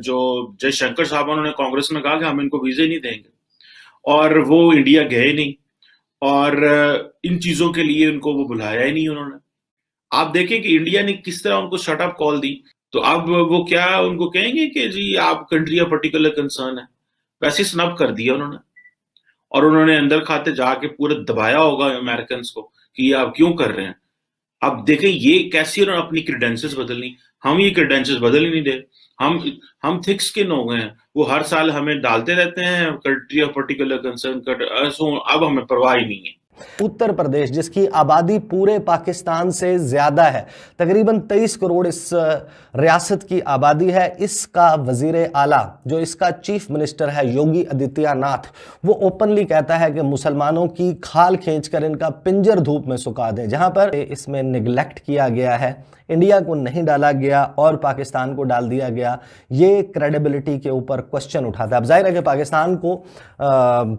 जो जयशंकर साहब उन्होंने कांग्रेस में कहा कि हम इनको वीजे नहीं देंगे, और वो इंडिया गए नहीं, और इन चीजों के लिए उनको वो बुलाया ही नहीं उन्होंने। आप देखें कि इंडिया ने किस तरह उनको शट अप कॉल दी। तो अब वो क्या उनको कहेंगे कि जी आप कंट्री ऑफ पर्टिकुलर कंसर्न है, वैसे स्नब कर दिया उन्होंने। और उन्होंने अंदर खाते जाके पूरे दबाया होगा अमेरिकन को कि ये आप क्यों कर रहे हैं। अब देखें ये कैसे उन्होंने अपनी क्रेडेंशियल्स बदलनी, हम ये क्रेडेंशियल्स बदल ही नहीं दे। हम थिक स्किन हो गए हैं, वो हर साल हमें डालते रहते हैं कंट्री ऑफ पर्टिकुलर कंसर्न, अब हमें परवाह ही नहीं है। उत्तर प्रदेश जिसकी आबादी पूरे पाकिस्तान से ज्यादा है, तकरीबन 23 करोड़ इस रियासत की आबादी है, इसका वजीर आला जो इसका चीफ मिनिस्टर है योगी आदित्यनाथ, वो ओपनली कहता है कि मुसलमानों की खाल खींचकर इनका पिंजर धूप में सुखा दें। जहां पर इसमें निगलेक्ट किया गया है, इंडिया को नहीं डाला गया और पाकिस्तान को डाल दिया गया, ये क्रेडिबिलिटी के ऊपर क्वेश्चन उठाता है। अब जाहिर है कि पाकिस्तान को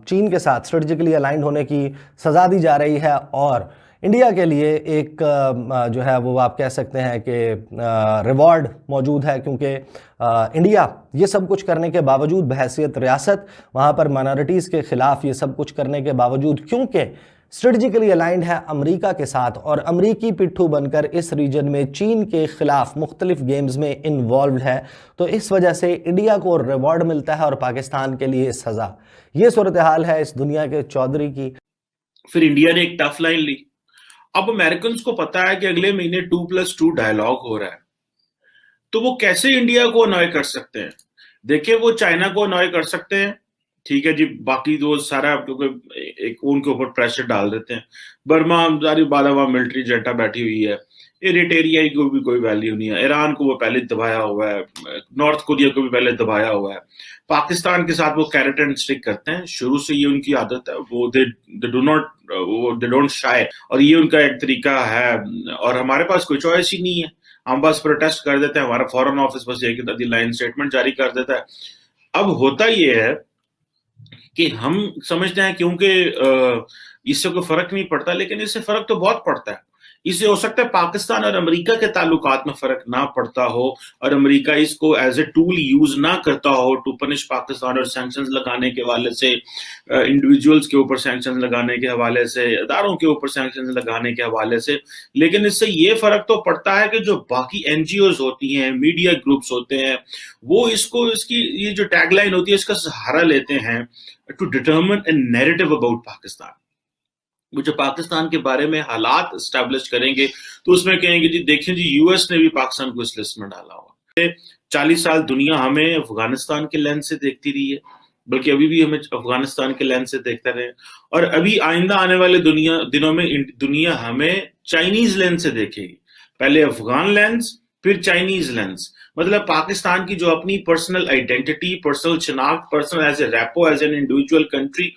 चीन के साथ स्ट्रेटेजिकली अलाइंड होने की सजा दी जा रही है, और इंडिया के लिए एक जो है वो आप कह सकते हैं कि रिवॉर्ड मौजूद है, क्योंकि इंडिया ये सब कुछ करने के बावजूद बहैसियत रियासत वहाँ पर माइनॉरिटीज़ के ख़िलाफ़ ये सब कुछ करने के बावजूद, क्योंकि स्ट्रेटेजिकली अलाइंड है अमेरिका के साथ और अमेरिकी पिट्ठू बनकर इस रीजन में चीन के खिलाफ मुख्तलिफ गेम्स में इन्वॉल्व है, तो इस वजह से इंडिया को रिवॉर्ड मिलता है और पाकिस्तान के लिए सज़ा। ये सूरत हाल है इस दुनिया के चौधरी की। फिर इंडिया ने एक टफ लाइन ली। अब अमेरिकन को पता है कि अगले महीने 2+2 डायलॉग हो रहा है, तो वो कैसे इंडिया को अनॉय कर सकते हैं। देखिए वो चाइना को अनॉय कर सकते हैं, ठीक है जी, बाकी तो सारा एक उनके ऊपर प्रेशर डाल देते हैं। बर्मा सारी बालावा मिलिट्री जेटा बैठी हुई है, एरिट्रिया को भी कोई वैल्यू नहीं है, ईरान को वो पहले दबाया हुआ है, नॉर्थ कोरिया को भी पहले दबाया हुआ है। पाकिस्तान के साथ वो कैरेट एंड स्टिक करते हैं, शुरू से ये उनकी आदत है, वो दे डोंट शाय, और ये उनका एक तरीका है। और हमारे पास कोई चॉइस ही नहीं है, हम बस प्रोटेस्ट कर देते हैं, हमारा फॉरेन ऑफिस बस एक लाइन स्टेटमेंट जारी कर देता है। अब होता ये है कि हम समझते हैं क्योंकि इससे कोई फर्क नहीं पड़ता, लेकिन इससे फर्क तो बहुत पड़ता है। इससे हो सकता है पाकिस्तान और अमेरिका के ताल्लुकात में फर्क ना पड़ता हो और अमेरिका इसको एज ए टूल यूज ना करता हो टू पनिश पाकिस्तान, और सैंक्शंस लगाने के हवाले से, इंडिविजुअल्स के ऊपर सैंक्शंस लगाने के हवाले से, इदारों के ऊपर सैंक्शंस लगाने के हवाले से। लेकिन इससे ये फर्क तो पड़ता है कि जो बाकी एनजीओज होती हैं, मीडिया ग्रुप्स होते हैं, वो इसकी ये जो टैगलाइन होती है इसका सहारा लेते हैं to determine a narrative about Pakistan. वो जो पाकिस्तान के बारे में हालात एस्टैब्लिश करेंगे तो उसमें कहेंगे जी देखिए जी यूएस ने भी पाकिस्तान को इस लिस्ट में डाला हुआ। 40 साल दुनिया हमें अफगानिस्तान के लेंस से देखती रही है, बल्कि अभी भी हमें अफगानिस्तान के लेंस से देखते रहे, और अभी आइंदा आने वाले दिनों में दुनिया हमें चाइनीज लेंस से देखेगी। पहले अफगान लेंस, फिर चाइनीज लेंस। मतलब पाकिस्तान की जो अपनी पर्सनल आइडेंटिटी, पर्सनल शनाख्त, पर्सनल एज ए रैपो, एज एन इंडिविजुअल कंट्री,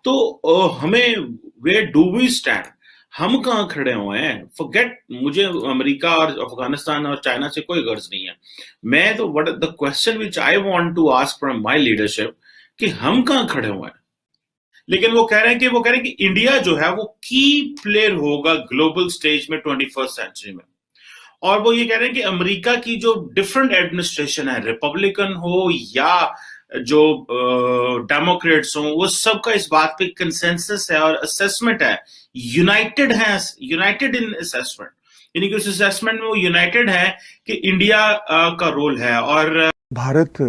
तो हमें वेयर डू वी स्टैंड, हम कहाँ खड़े हुए हैं। फॉरगेट, मुझे अमेरिका और अफगानिस्तान और चाइना से कोई गर्ज नहीं है। मैं तो what the question which I want to ask from my leadership कि हम कहाँ खड़े हुए हैं। लेकिन वो कह रहे हैं कि इंडिया जो है वो की प्लेयर होगा ग्लोबल स्टेज में 21st सेंचुरी में। और वो ये कह रहे हैं कि अमेरिका की जो डिफरेंट एडमिनिस्ट्रेशन है, रिपब्लिकन हो या जो डेमोक्रेट्स हो, वो सबका इस बात पे कंसेंसस है और असेसमेंट है, यूनाइटेड इन असेसमेंट, यानी कि उस असेसमेंट में वो यूनाइटेड है कि इंडिया का रोल है। और भारत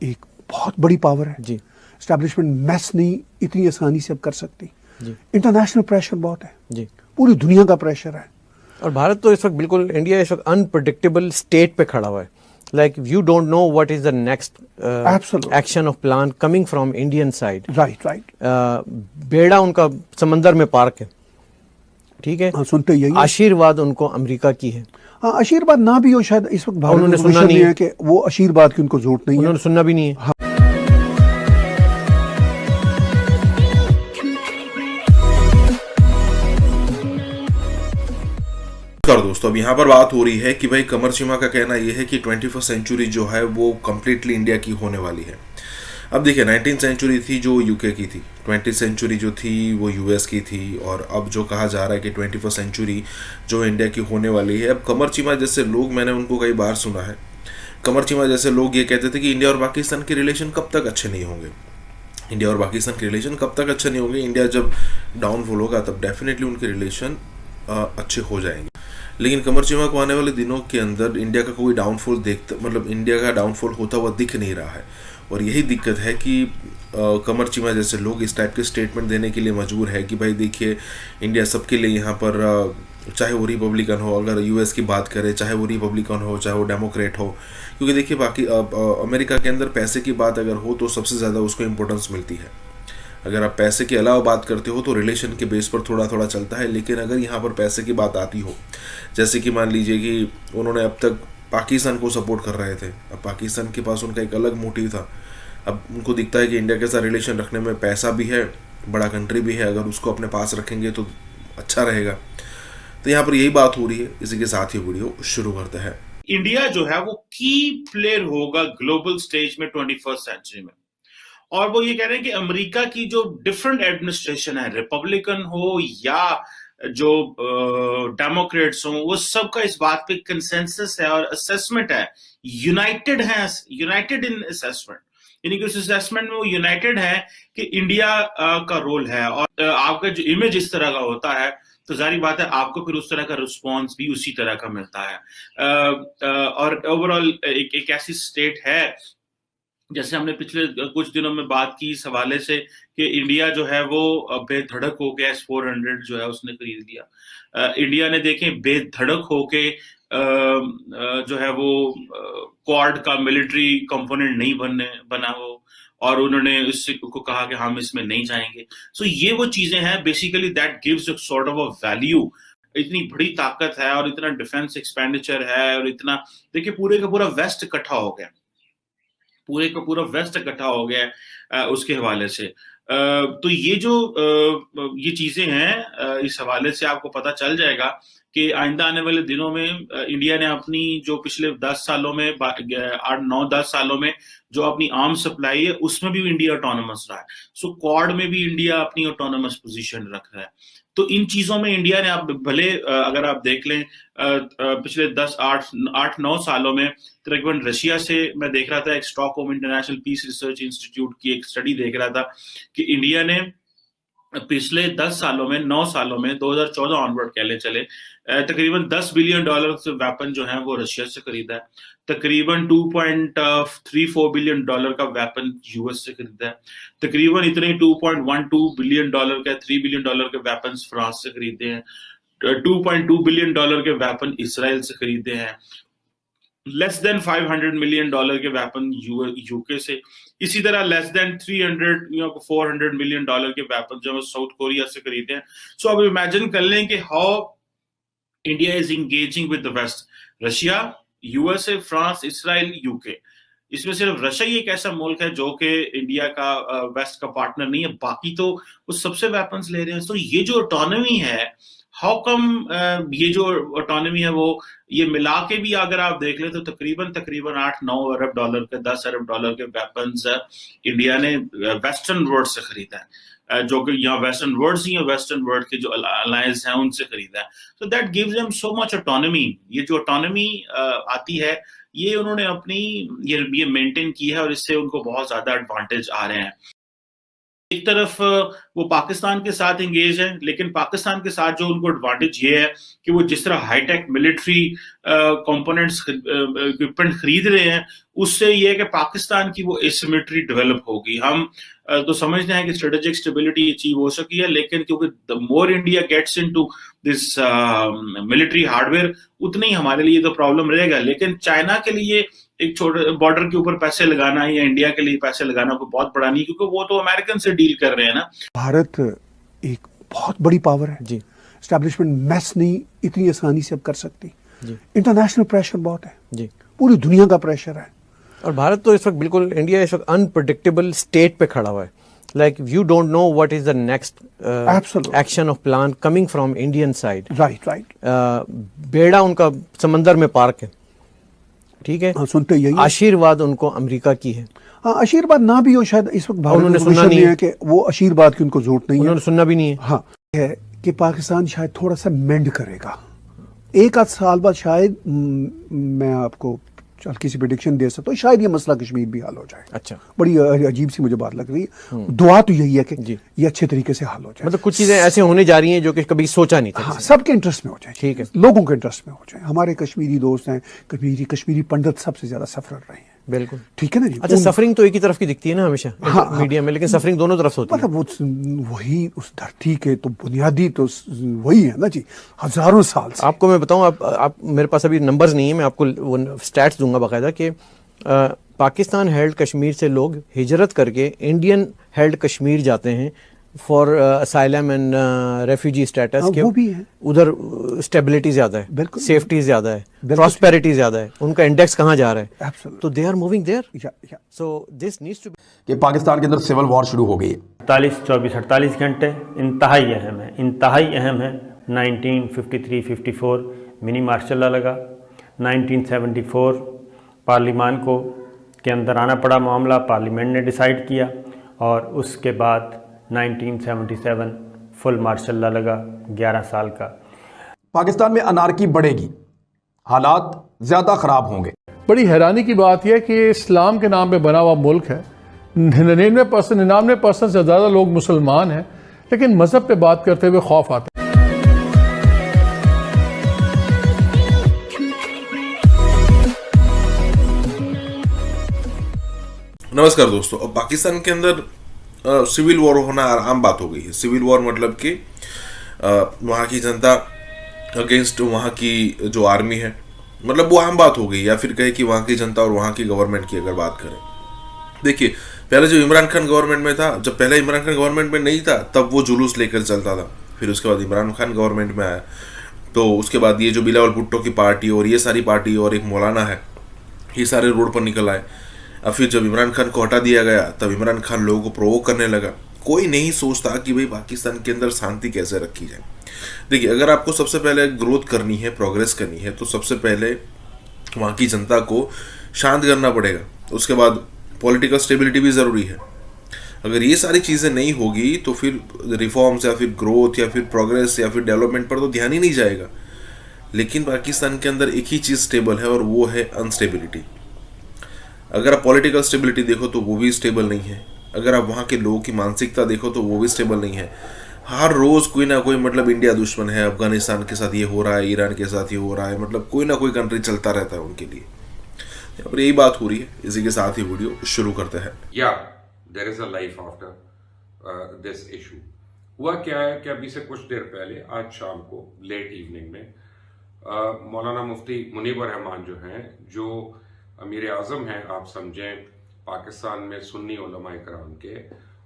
एक बहुत बड़ी पावर है जी, एस्टैब्लिशमेंट मैस नहीं इतनी आसानी से अब कर सकती जी। इंटरनेशनल प्रेशर बहुत है जी, पूरी दुनिया का प्रेशर है। और भारत तो इस वक्त बिल्कुल, इंडिया इस वक्त अनप्रेडिक्टेबल स्टेट पे खड़ा हुआ है। Like you don't know what is the next action of plan coming from Indian side. Right. बेड़ा उनका समंदर में पार्क है, ठीक है, सुनते यही आशीर्वाद उनको अमेरिका की है। हाँ, आशीर्वाद ना भी हो शायद इस वक्त भारत उन्होंने में सुनना नहीं है कि वो आशीर्वाद की उनको जरूरत नहीं है, उन्होंने सुनना भी नहीं है। दोस्तों अब यहाँ पर बात हो रही है कि भाई कमर चीमा का कहना यह है कि 21वीं सेंचुरी जो है वो कम्प्लीटली इंडिया की होने वाली है। अब देखिए 19वीं सेंचुरी थी जो यूके की थी, 20वीं सेंचुरी जो थी वो यूएस की थी, और अब जो कहा जा रहा है कि 21वीं सेंचुरी जो इंडिया की होने वाली है। अब कमर चीमा जैसे लोग, मैंने उनको कई बार सुना है, कमर चीमा जैसे लोग ये कहते थे कि इंडिया और पाकिस्तान के रिलेशन कब तक अच्छे नहीं होंगे, इंडिया और पाकिस्तान के रिलेशन कब तक अच्छे नहीं होंगे, इंडिया जब डाउनफॉल होगा तब डेफिनेटली उनके रिलेशन अच्छे हो जाएंगे। लेकिन कमर चीमा को आने वाले दिनों के अंदर इंडिया का कोई डाउनफॉल इंडिया का डाउनफॉल होता हुआ दिख नहीं रहा है, और यही दिक्कत है कि कमर चीमा जैसे लोग इस टाइप के स्टेटमेंट देने के लिए मजबूर है कि भाई देखिए इंडिया सबके लिए यहाँ पर, चाहे वो रिपब्लिकन हो, अगर यूएस की बात करें, चाहे वो रिपब्लिकन हो चाहे वो डेमोक्रेट हो, क्योंकि देखिए बाकी अमेरिका के अंदर पैसे की बात अगर हो तो सबसे ज़्यादा उसको इम्पोर्टेंस मिलती है। अगर आप पैसे के अलावा बात करते हो तो रिलेशन के बेस पर थोड़ा थोड़ा चलता है, लेकिन अगर यहाँ पर पैसे की बात आती हो, जैसे कि मान लीजिए कि उन्होंने अब तक पाकिस्तान को सपोर्ट कर रहे थे, अब पाकिस्तान के पास उनका एक अलग मोटिव था, अब उनको दिखता है कि इंडिया के साथ रिलेशन रखने में पैसा भी है, बड़ा कंट्री भी है, अगर उसको अपने पास रखेंगे तो अच्छा रहेगा। तो यहाँ पर यही बात हो रही है। इसी के साथ ही वीडियो शुरू करते हैं। इंडिया जो है वो की प्लेयर होगा ग्लोबल स्टेज में 21st सेंचुरी में, और वो ये कह रहे हैं कि अमेरिका की जो डिफरेंट एडमिनिस्ट्रेशन है, रिपब्लिकन हो या जो डेमोक्रेट्स हो, वो सबका इस बात पे कंसेंसस है और असेसमेंट है, यूनाइटेड इन असेसमेंट, यानी कि उस असेसमेंट में वो यूनाइटेड है कि इंडिया का रोल है। और आपका जो इमेज इस तरह का होता है तो जारी बात है आपको फिर उस तरह का रिस्पॉन्स भी उसी तरह का मिलता है। और ओवरऑल एक ऐसी स्टेट है, जैसे हमने पिछले कुछ दिनों में बात की इस हवाले से कि इंडिया जो है वो बेधड़क हो गया, S-400 जो है उसने खरीद लिया। इंडिया ने देखें बेधड़क होके जो है वो क्वाड का मिलिट्री कंपोनेंट नहीं बना हो, और उन्होंने उसको कहा कि हम इसमें नहीं जाएंगे। सो ये वो चीजें हैं basically that gives a sort of a value. इतनी बड़ी ताकत है और इतना डिफेंस एक्सपेंडिचर है, और इतना देखिए पूरे का पूरा वेस्ट इकट्ठा हो गया, पूरे का पूरा वेस्ट इकट्ठा हो गया उसके हवाले से। तो ये जो ये चीजें हैं, इस हवाले से आपको पता चल जाएगा कि आइंदा आने वाले दिनों में इंडिया ने अपनी जो पिछले 10 सालों में 8-9-10 सालों में जो अपनी आर्म सप्लाई है उसमें भी इंडिया ऑटोनोमस रहा है। सो क्वाड में भी इंडिया अपनी ऑटोनोमस पोजीशन रख रहा है। तो इन चीजों में इंडिया ने, आप भले अगर आप देख लें पिछले 8-9 सालों में तकरीबन रशिया से, मैं देख रहा था एक Stockholm International Peace Research Institute की एक स्टडी देख रहा था कि इंडिया ने पिछले 10 सालों में 9 सालों में 2014 ऑनवर्ड कह ले चले तकरीबन $10 बिलियन से वेपन जो है वो रशिया से खरीदा है, तकरीबन $2.34 बिलियन का वेपन यूएस से खरीदा है, तकरीबन इतने $2.12 बिलियन का 3 बिलियन के वेपन फ्रांस से खरीदे हैं, $2.2 बिलियन के वेपन इसराइल से खरीदे हैं, लेस देन $500 मिलियन के वेपन यूके से, इसी तरह लेस देन 400 मिलियन के वेपन जो साउथ कोरिया से खरीदे हैं। सो अब इमेजिन कर लें कि how India is engaging with the west, Russia, USA, France, Israel, UK. इसमें सिर्फ रशिया ही एक ऐसा मुल्क है जो कि इंडिया का वेस्ट का पार्टनर नहीं है, बाकी तो वो सबसे वेपन्स ले रहे हैं। तो ये जो ऑटोनॉमी है, हाउ कम ये जो ऑटोनॉमी है वो ये मिला के भी अगर आप देख लें तो तकरीबन $8-9 अरब के 10 अरब के वेपन्स इंडिया ने वेस्टर्न वर्ल्ड से खरीदा है, जो कि यहाँ वेस्टर्न वर्ल्ड ही है, वेस्टर्न वर्ल्ड के जो अलायंस हैं उनसे खरीदा है। So that gives them so much autonomy. ये जो ऑटोनॉमी आती है ये उन्होंने अपनी ये मेंटेन की है और इससे उनको बहुत ज्यादा एडवांटेज आ रहे हैं। एक तरफ वो पाकिस्तान के साथ एंगेज है, लेकिन पाकिस्तान के साथ जो उनको एडवांटेज ये है कि वो जिस तरह हाईटेक मिलिट्री कंपोनेंट्स इक्विपमेंट खरीद रहे हैं, उससे ये है कि पाकिस्तान की वो एसिमेट्री डेवलप होगी। हम तो समझते हैं कि स्ट्रेटेजिक स्टेबिलिटी अचीव हो सकी है, लेकिन क्योंकि the more India gets into this military hardware उतनी हमारे लिए तो प्रॉब्लम रहेगा। लेकिन चाइना के लिए एक छोटे बॉर्डर के ऊपर पैसे लगाना या इंडिया के लिए पैसे लगाना कोई बहुत बड़ा नहीं, क्योंकि वो तो अमेरिकन से डील कर रहे हैं ना। भारत एक बहुत बड़ी पावर है जी, एस्टैब्लिशमेंट मैस नहीं इतनी आसानी से अब कर सकती। इंटरनेशनल प्रेशर बहुत है जी, पूरी दुनिया का प्रेशर है। और भारत तो इस वक्त बिल्कुल, इंडिया इस वक्त अनप्रेडिक्टेबल स्टेट पे खड़ा हुआ है। Like you don't know what is the next action of plan coming from Indian side. Right. बेड़ा उनका समंदर में पार्क है, ठीक है। हाँ, सुनते यही आशीर्वाद उनको अमेरिका की है। हाँ, आशीर्वाद ना भी हो शायद इस वक्त भारत उन्होंने में सुनना नहीं है कि वो आशीर्वाद की उनको जरूरत नहीं है, उन्होंने सुनना भी नहीं है। हाँ, है कि पाकिस्तान शायद थोड़ा सा मेंड करेगा एक आध साल बाद, शायद मैं आपको हल्की सी प्रेडिक्शन दे सकता हूँ, शायद ये मसला कश्मीर भी हल हो जाए। अच्छा, बड़ी अजीब सी मुझे बात लग रही है। दुआ तो यही है कि ये अच्छे तरीके से हल हो जाए। मतलब कुछ चीजें ऐसे होने जा रही हैं जो कि कभी सोचा नहीं था। हाँ, सबके इंटरेस्ट में हो जाए, ठीक है, लोगों के इंटरेस्ट में हो जाए। हमारे कश्मीरी दोस्त हैं, कश्मीरी पंडित सबसे ज्यादा सफर रहे हैं। बिल्कुल ठीक है ना जी। अच्छा, सफरिंग तो एक ही तरफ की दिखती है ना हमेशा मीडिया में, लेकिन सफरिंग दोनों तरफ से होती है। मतलब वही उस धरती के तो बुनियादी तो वही है ना जी, हजारों साल से। आपको मैं बताऊं, आप मेरे पास अभी नंबर्स नहीं है, मैं आपको वो स्टैट्स दूंगा बाकायदा कि पाकिस्तान हेल्ड कश्मीर से लोग हिजरत करके इंडियन हेल्ड कश्मीर जाते हैं for asylum and refugee status. वो भी है, उधर स्टेबिलिटी ज्यादा है, सेफ्टी ज्यादा है, प्रॉस्पेरिटी ज्यादा है, उनका इंडेक्स कहाँ जा रहा है, तो they are moving there. So this needs to कि पाकिस्तान के अंदर सिविल वॉर शुरू हो गई है। 48 घंटे इंतहाई अहम है, इंतहाई अहम है। 1953-54 मिनी मार्शल लॉ लगा। 1974 पार्लियामान को के अंदर आना पड़ा मामला, पार्लियामेंट ने डिसाइड किया, और उसके बाद 1977 फुल मार्शल लॉ लगा 11 साल का। पाकिस्तान में अनारकी बढ़ेगी, हालात ज़्यादा ख़राब होंगे। बड़ी हैरानी की बात यह कि इस्लाम के नाम पे बना हुआ मुल्क है, 99% से ज़्यादा लोग मुसलमान हैं, लेकिन मज़हब पे बात करते हुए खौफ आता है। नमस्कार दोस्तों, अब पाकिस्तान के अंदर सिविल वॉर होना आम बात हो गई है। सिविल वॉर मतलब कि वहाँ की जनता अगेंस्ट वहाँ की जो आर्मी है, मतलब वो आम बात हो गई। या फिर कहे कि वहाँ की जनता और वहाँ की गवर्नमेंट की अगर बात करें, देखिए पहले जो इमरान खान गवर्नमेंट में था, जब पहले इमरान खान गवर्नमेंट में नहीं था तब वो जुलूस लेकर चलता था। फिर उसके बाद इमरान खान गवर्नमेंट में आया तो उसके बाद ये जो बिलावल भुट्टो की पार्टी और ये सारी पार्टी और एक मौलाना है, ये सारे रोड पर निकल आए। अब फिर जब इमरान खान को हटा दिया गया तब इमरान खान लोगों को प्रोवोक करने लगा। कोई नहीं सोचता कि भाई पाकिस्तान के अंदर शांति कैसे रखी जाए। देखिए, अगर आपको सबसे पहले ग्रोथ करनी है, प्रोग्रेस करनी है, तो सबसे पहले वहाँ की जनता को शांत करना पड़ेगा। उसके बाद पॉलिटिकल स्टेबिलिटी भी ज़रूरी है। अगर ये सारी चीज़ें नहीं होगी तो फिर रिफॉर्म्स या फिर ग्रोथ या फिर प्रोग्रेस या फिर डेवलपमेंट पर तो ध्यान ही नहीं जाएगा। लेकिन पाकिस्तान के अंदर एक ही चीज़ स्टेबल है और वो है अनस्टेबिलिटी। अगर आप पॉलिटिकल स्टेबिलिटी देखो तो वो भी स्टेबल नहीं है। अगर आप वहाँ के लोगों की मानसिकता देखो तो वो भी स्टेबल नहीं है। हर रोज़ कोई ना कोई, मतलब इंडिया दुश्मन है, अफगानिस्तान के साथ ये हो रहा है, ईरान के साथ ये हो रहा है, मतलब कोई ना कोई कंट्री चलता रहता है उनके लिए। यहाँ पर यही बात हो रही है। इसी के साथ ही वीडियो शुरू करते हैं। या there is a life after this issue. हुआ क्या है कि अभी से कुछ देर पहले, आज शाम को लेट इवनिंग में मौलाना मुफ्ती मुनीबर रहमान जो हैं, जो अमीर आज़म हैं, आप समझें पाकिस्तान में सुन्नी उलमा इकराम के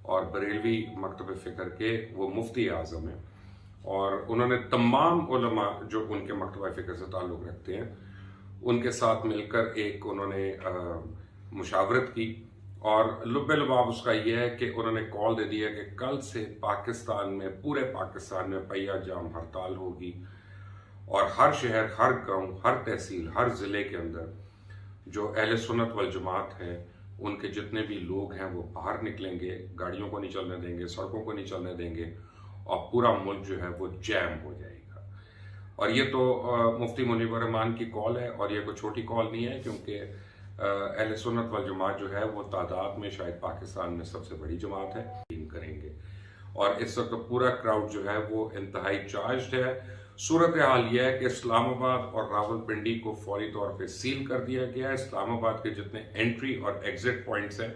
और बरेलवी मकतब फ़िक्र के वो मुफ्ती आज़म हैं, और उन्होंने तमाम उलमा जो उनके मकतब फ़िक्र से ताल्लुक़ रखते हैं उनके साथ मिलकर एक उन्होंने मुशावरत की, और लुब्बे लुबाब उसका यह है कि उन्होंने कॉल दे दिया कि कल से पाकिस्तान में, पूरे पाकिस्तान में पहिया जाम हड़ताल होगी, और हर शहर, हर गाँव, हर तहसील, हर ज़िले के अंदर जो अहले सुन्नत वल जमात हैं उनके जितने भी लोग हैं वो बाहर निकलेंगे, गाड़ियों को नहीं चलने देंगे, सड़कों को नहीं चलने देंगे, और पूरा मुल्क जो है वो जैम हो जाएगा। और ये तो मुफ्ती मुनीबर रहमान की कॉल है, और ये कोई छोटी कॉल नहीं है, क्योंकि अहले सुन्नत वल जमात जो है वो तादाद में शायद पाकिस्तान में सबसे बड़ी जमात है। करेंगे, और इस वक्त तो पूरा क्राउड जो है वो इंतहाई चार्ज्ड है। सूरत हाल यह है कि इस्लामाबाद और रावलपिंडी को फौरी तौर पे सील कर दिया गया है। इस्लामाबाद के जितने एंट्री और एग्जिट पॉइंट्स हैं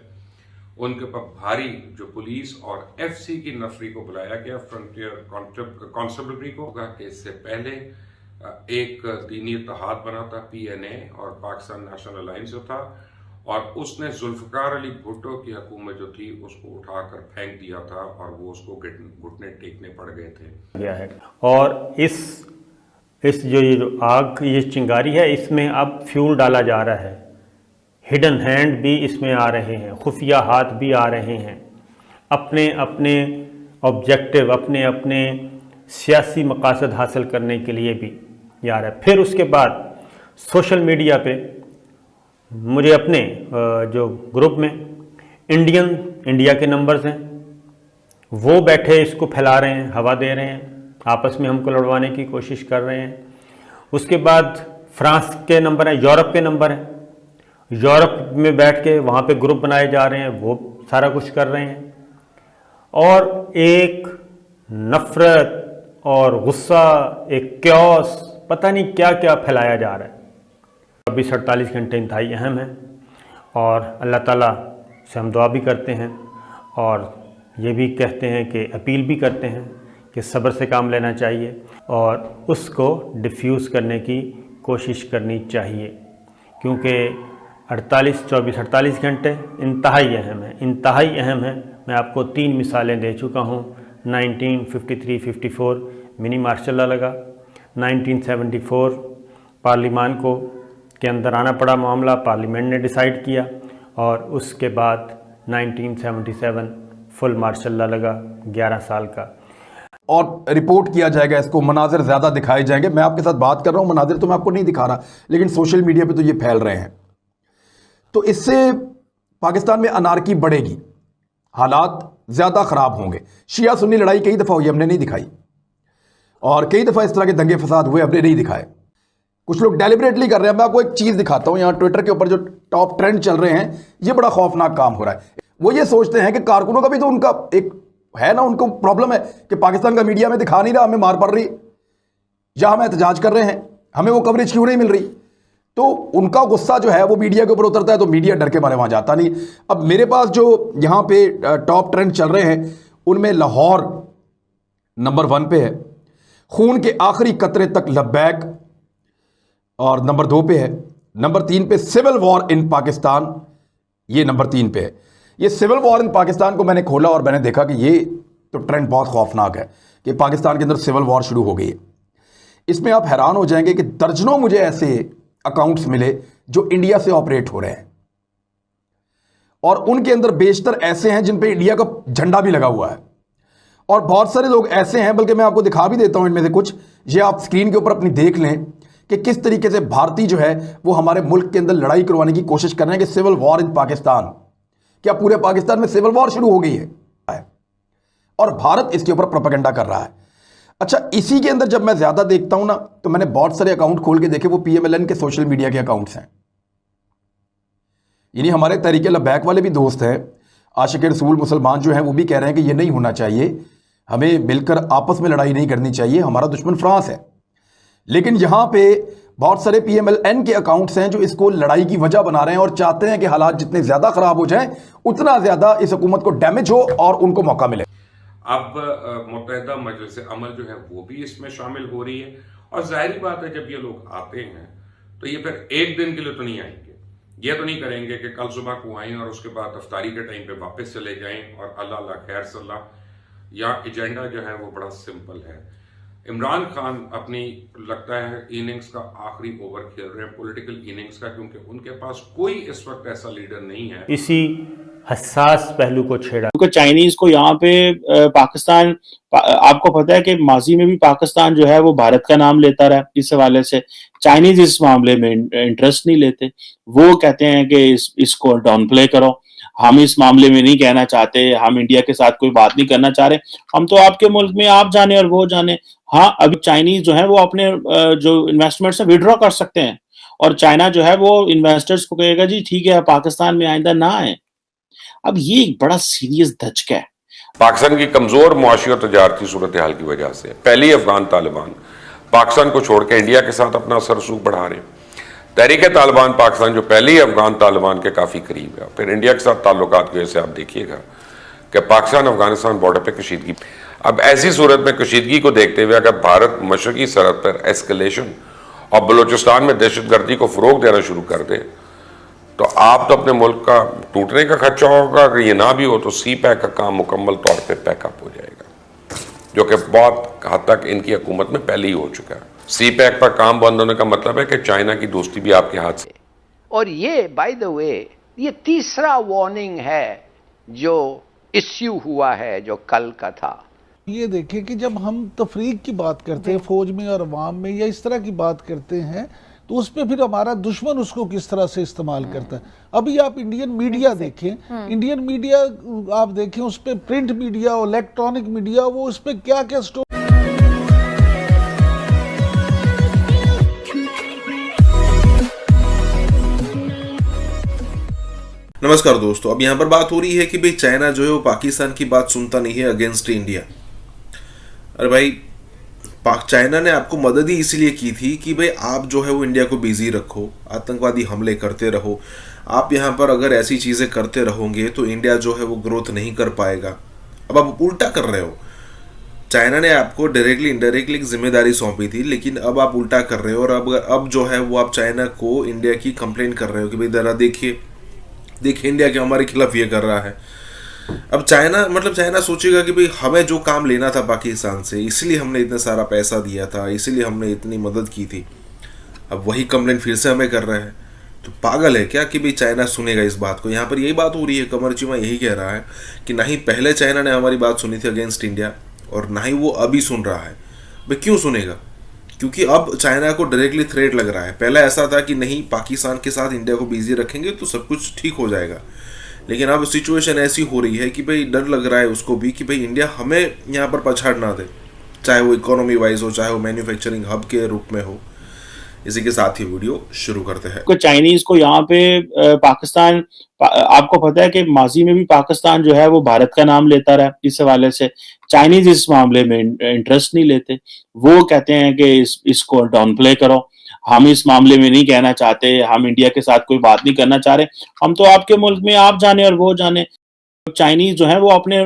उनके पर भारी जो पुलिस और एफसी की नफरी को बुलाया गया, फ्रंटियर कॉन्स्टेबलरी को। कि इससे पहले एक दीनी इत्तेहाद बना था, PNA, और पाकिस्तान नेशनल अलायंस जो था, और उसने जुल्फकार अली भुट्टो की हुकूमत जो थी उसको उठाकर फेंक दिया था और वो उसको घुटने टेकने पड़ गए थे गया है। और इस जो आग, ये चिंगारी है, इसमें अब फ्यूल डाला जा रहा है। हिडन हैंड भी इसमें आ रहे हैं, खुफिया हाथ भी आ रहे हैं, अपने अपने ऑब्जेक्टिव, अपने अपने सियासी मकासद हासिल करने के लिए भी जा रहा है। फिर उसके बाद सोशल मीडिया पे मुझे अपने जो ग्रुप में इंडिया के नंबर्स हैं वो बैठे इसको फैला रहे हैं, हवा दे रहे हैं, आपस में हमको लड़वाने की कोशिश कर रहे हैं। उसके बाद फ्रांस के नंबर हैं, यूरोप के नंबर हैं, यूरोप में बैठ के वहाँ पे ग्रुप बनाए जा रहे हैं, वो सारा कुछ कर रहे हैं। और एक नफ़रत और गुस्सा, एक क्योस, पता नहीं क्या क्या फैलाया जा रहा है। अभी 48 घंटे इंतहाई अहम है और अल्लाह ताला से हम दुआ भी करते हैं और ये भी कहते हैं कि अपील भी करते हैं कि सब्र से काम लेना चाहिए और उसको डिफ्यूज़ करने की कोशिश करनी चाहिए, क्योंकि 48 घंटे इंतहाई अहम है, इंतहाई अहम है। मैं आपको 3 मिसालें दे चुका हूँ। 1953-54 मिनी मार्शल लॉ लगा, 1974 पार्लिमान को के अंदर आना पड़ा मामला, पार्लियामेंट ने डिसाइड किया, और उसके बाद 1977 फुल मार्शल लॉ लगा 11 साल का। और रिपोर्ट किया जाएगा इसको, मनाजिर ज़्यादा दिखाए जाएंगे। मैं आपके साथ बात कर रहा हूँ, मनाजिर तो मैं आपको नहीं दिखा रहा, लेकिन सोशल मीडिया पे तो ये फैल रहे हैं। तो इससे पाकिस्तान में अनारकी बढ़ेगी, हालात ज़्यादा ख़राब होंगे। शिया सुन्नी लड़ाई कई दफ़ा हुई, हमने नहीं दिखाई, और कई दफ़ा इस तरह के दंगे फसाद हुए, हमने नहीं दिखाए। कुछ लोग डेलिबरेटली कर रहे हैं। मैं आपको एक चीज़ दिखाता हूँ, यहाँ ट्विटर के ऊपर जो टॉप ट्रेंड चल रहे हैं, ये बड़ा खौफनाक काम हो रहा है। वो ये सोचते हैं कि कारकुनों का भी तो उनका एक है ना, उनको प्रॉब्लम है कि पाकिस्तान का मीडिया में दिखा नहीं रहा, हमें मार पड़ रही या हम एहतजाज कर रहे हैं, हमें वो कवरेज क्यों नहीं मिल रही। तो उनका गुस्सा जो है वो मीडिया के ऊपर उतरता है, तो मीडिया डर के मारे वहाँ जाता नहीं। अब मेरे पास जो यहाँ पे टॉप ट्रेंड चल रहे हैं, उनमें लाहौर नंबर 1 पे है, खून के आखिरी कतरे तक लब्बैक और नंबर 2 पे है, नंबर 3 पे सिविल वॉर इन पाकिस्तान, ये नंबर 3 पे है। ये सिविल वॉर इन पाकिस्तान को मैंने खोला और मैंने देखा कि ये तो ट्रेंड बहुत खौफनाक है कि पाकिस्तान के अंदर सिविल वॉर शुरू हो गई है। इसमें आप हैरान हो जाएंगे कि दर्जनों मुझे ऐसे अकाउंट्स मिले जो इंडिया से ऑपरेट हो रहे हैं, और उनके अंदर बेशतर ऐसे हैं जिन पे इंडिया का झंडा भी लगा हुआ है, और बहुत सारे लोग ऐसे हैं, बल्कि मैं आपको दिखा भी देता हूं इनमें से कुछ। ये आप स्क्रीन के ऊपर अपनी देख लें कि किस तरीके से भारतीय जो है वो हमारे मुल्क के अंदर लड़ाई करवाने की कोशिश कर रहे हैं कि सिविल वॉर इन पाकिस्तान, क्या पूरे पाकिस्तान में सिविल वॉर शुरू हो गई है, और भारत इसके ऊपर प्रोपेगेंडा कर रहा है। अच्छा, इसी के अंदर जब मैं ज्यादा देखता हूं ना, तो मैंने बहुत सारे अकाउंट खोल के देखे, वो PMLN के सोशल मीडिया के अकाउंट्स हैं। यानी हमारे तहरीके लब्बैक वाले भी दोस्त हैं, आशिक रसूल मुसलमान जो हैं वो भी कह रहे हैं कि ये नहीं होना चाहिए, हमें मिलकर आपस में लड़ाई नहीं करनी चाहिए, हमारा दुश्मन फ्रांस है। लेकिन यहां पे बहुत सारे PMLN के अकाउंट्स हैं जो इसको लड़ाई की वजह बना रहे हैं और चाहते हैं कि हालात जितने ज्यादा खराब हो जाएं, उतना ज्यादा इस हुकूमत को डैमेज हो और उनको मौका मिले। अब मुत्तहिदा मजलिस अमल जो है वो भी इसमें शामिल हो रही है, और जाहिर बात है जब ये लोग आते हैं तो ये फिर एक दिन के लिए तो नहीं आएंगे, ये तो नहीं करेंगे कि कल सुबह को आएं और उसके बाद अफ्तारी के टाइम पे वापस चले जाएं और अल्लाह अल्लाह खैर सल्ला। या एजेंडा जो है वो बड़ा सिंपल है। इमरान खान अपनी लगता है इनिंग्स का आखिरी ओवर खेल रहे हैं, पॉलिटिकल इनिंग्स का, क्योंकि उनके पास कोई इस वक्त ऐसा लीडर नहीं है। इसी हसास पहलू को छेड़ा, क्योंकि चाइनीज को यहाँ पे पाकिस्तान, आपको पता है कि माजी में भी पाकिस्तान जो है वो भारत का नाम लेता रहा। इस हवाले से चाइनीज इस मामले में इंटरेस्ट नहीं लेते, वो कहते हैं कि इसको डाउन प्ले करो, हम इस मामले में नहीं कहना चाहते, हम इंडिया के साथ कोई बात नहीं करना चाह रहे, हम तो आपके मुल्क में आप जाने और वो जाने। हाँ, अभी चाइनीज जो है वो अपने जो इन्वेस्टमेंट से विड्रॉ कर सकते हैं, और चाइना जो है वो इन्वेस्टर्स को कहेगा जी ठीक है पाकिस्तान में आइंदा ना आए। अब ये एक बड़ा सीरियस धचका है पाकिस्तान की कमजोर मुआशी और तजारती सूरत हाल की वजह से। पहली अफगान तालिबान पाकिस्तान को छोड़ के इंडिया के साथ अपना असर रसूख बढ़ा रहे हैं। तहरीक तालिबान पाकिस्तान जो पहली अफगान तालिबान के काफ़ी करीब है, फिर इंडिया के साथ ताल्लुकात की वजह से आप देखिएगा कि पाकिस्तान अफगानिस्तान बॉर्डर पर कशीदगी। अब ऐसी सूरत में कशीदगी को देखते हुए अगर भारत मशरकी सरहद पर एस्केलेशन और बलूचिस्तान में दहशतगर्दी को फ़रोग देना शुरू कर दे तो आप तो अपने मुल्क का टूटने का खर्चा होगा, अगर ये ना भी हो तो सी पैक का काम मुकम्मल तौर पे पैकअप हो जाएगा, जो कि बहुत हद तक इनकी हुकूमत में पहले ही हो चुका है। सी पैक पर काम बंद होने का मतलब है कि चाइना की दोस्ती भी आपके हाथ से। और ये बाय द वे ये तीसरा वार्निंग है जो इश्यू हुआ है, जो कल का था। ये देखें कि जब हम तफरीक की बात करते हैं फौज में और अवाम में या इस तरह की बात करते हैं तो उस पर फिर हमारा दुश्मन उसको किस तरह से इस्तेमाल करता है। अभी आप इंडियन मीडिया देखें, इंडियन मीडिया आप देखें, उस पर प्रिंट मीडिया और इलेक्ट्रॉनिक मीडिया, वो उस पर क्या क्या स्टोरी। नमस्कार दोस्तों, अब यहाँ पर बात हो रही है कि भाई चाइना जो है वो पाकिस्तान की बात सुनता नहीं है अगेंस्ट इंडिया। अरे भाई, चाइना ने आपको मदद ही इसलिए की थी कि भाई आप जो है वो इंडिया को बिजी रखो, आतंकवादी हमले करते रहो। आप यहाँ पर अगर ऐसी चीज़ें करते रहोगे तो इंडिया जो है वो ग्रोथ नहीं कर पाएगा। अब आप उल्टा कर रहे हो। चाइना ने आपको डायरेक्टली इनडायरेक्टली एक जिम्मेदारी सौंपी थी, लेकिन अब आप उल्टा कर रहे हो और अब जो है वो आप चाइना को इंडिया की कंप्लेन कर रहे हो कि भाई जरा देखिए इंडिया के हमारे खिलाफ ये कर रहा है। अब चाइना सोचेगा कि भाई हमें जो काम लेना था पाकिस्तान से, इसलिए हमने इतना सारा पैसा दिया था, इसीलिए हमने इतनी मदद की थी, अब वही कंप्लेंट फिर से हमें कर रहा है। तो पागल है क्या कि भाई चाइना सुनेगा इस बात को? यहाँ पर यही बात हो रही है। कमर चीमा यही कह रहा है कि ना ही पहले चाइना ने हमारी बात सुनी थी अगेंस्ट इंडिया और ना ही वो अभी सुन रहा है। भाई क्यों सुनेगा? क्योंकि अब चाइना को डायरेक्टली थ्रेट लग रहा है। पहले ऐसा था कि नहीं, पाकिस्तान के साथ इंडिया को बिजी रखेंगे तो सब कुछ ठीक हो जाएगा, लेकिन अब सिचुएशन ऐसी हो रही है कि भाई डर लग रहा है उसको भी कि भाई इंडिया हमें यहाँ पर पछाड़ ना दे, चाहे वो इकोनॉमी वाइज हो, चाहे वो मैन्युफैक्चरिंग हब के रूप में हो। इसी के साथ ही वीडियो शुरू करते हैं। चाइनीज को यहाँ पे पाकिस्तान, आपको पता है कि माजी में भी पाकिस्तान जो है वो भारत का नाम लेता रहा। इस हवाले से चाइनीज इस मामले में इंटरेस्ट नहीं लेते। वो कहते हैं कि इसको डाउन प्ले करो, हम इस मामले में नहीं कहना चाहते, हम इंडिया के साथ कोई बात नहीं करना चाह रहे, हम तो आपके मुल्क में आप जाने और वो जाने। चाइनीज जो है वो अपने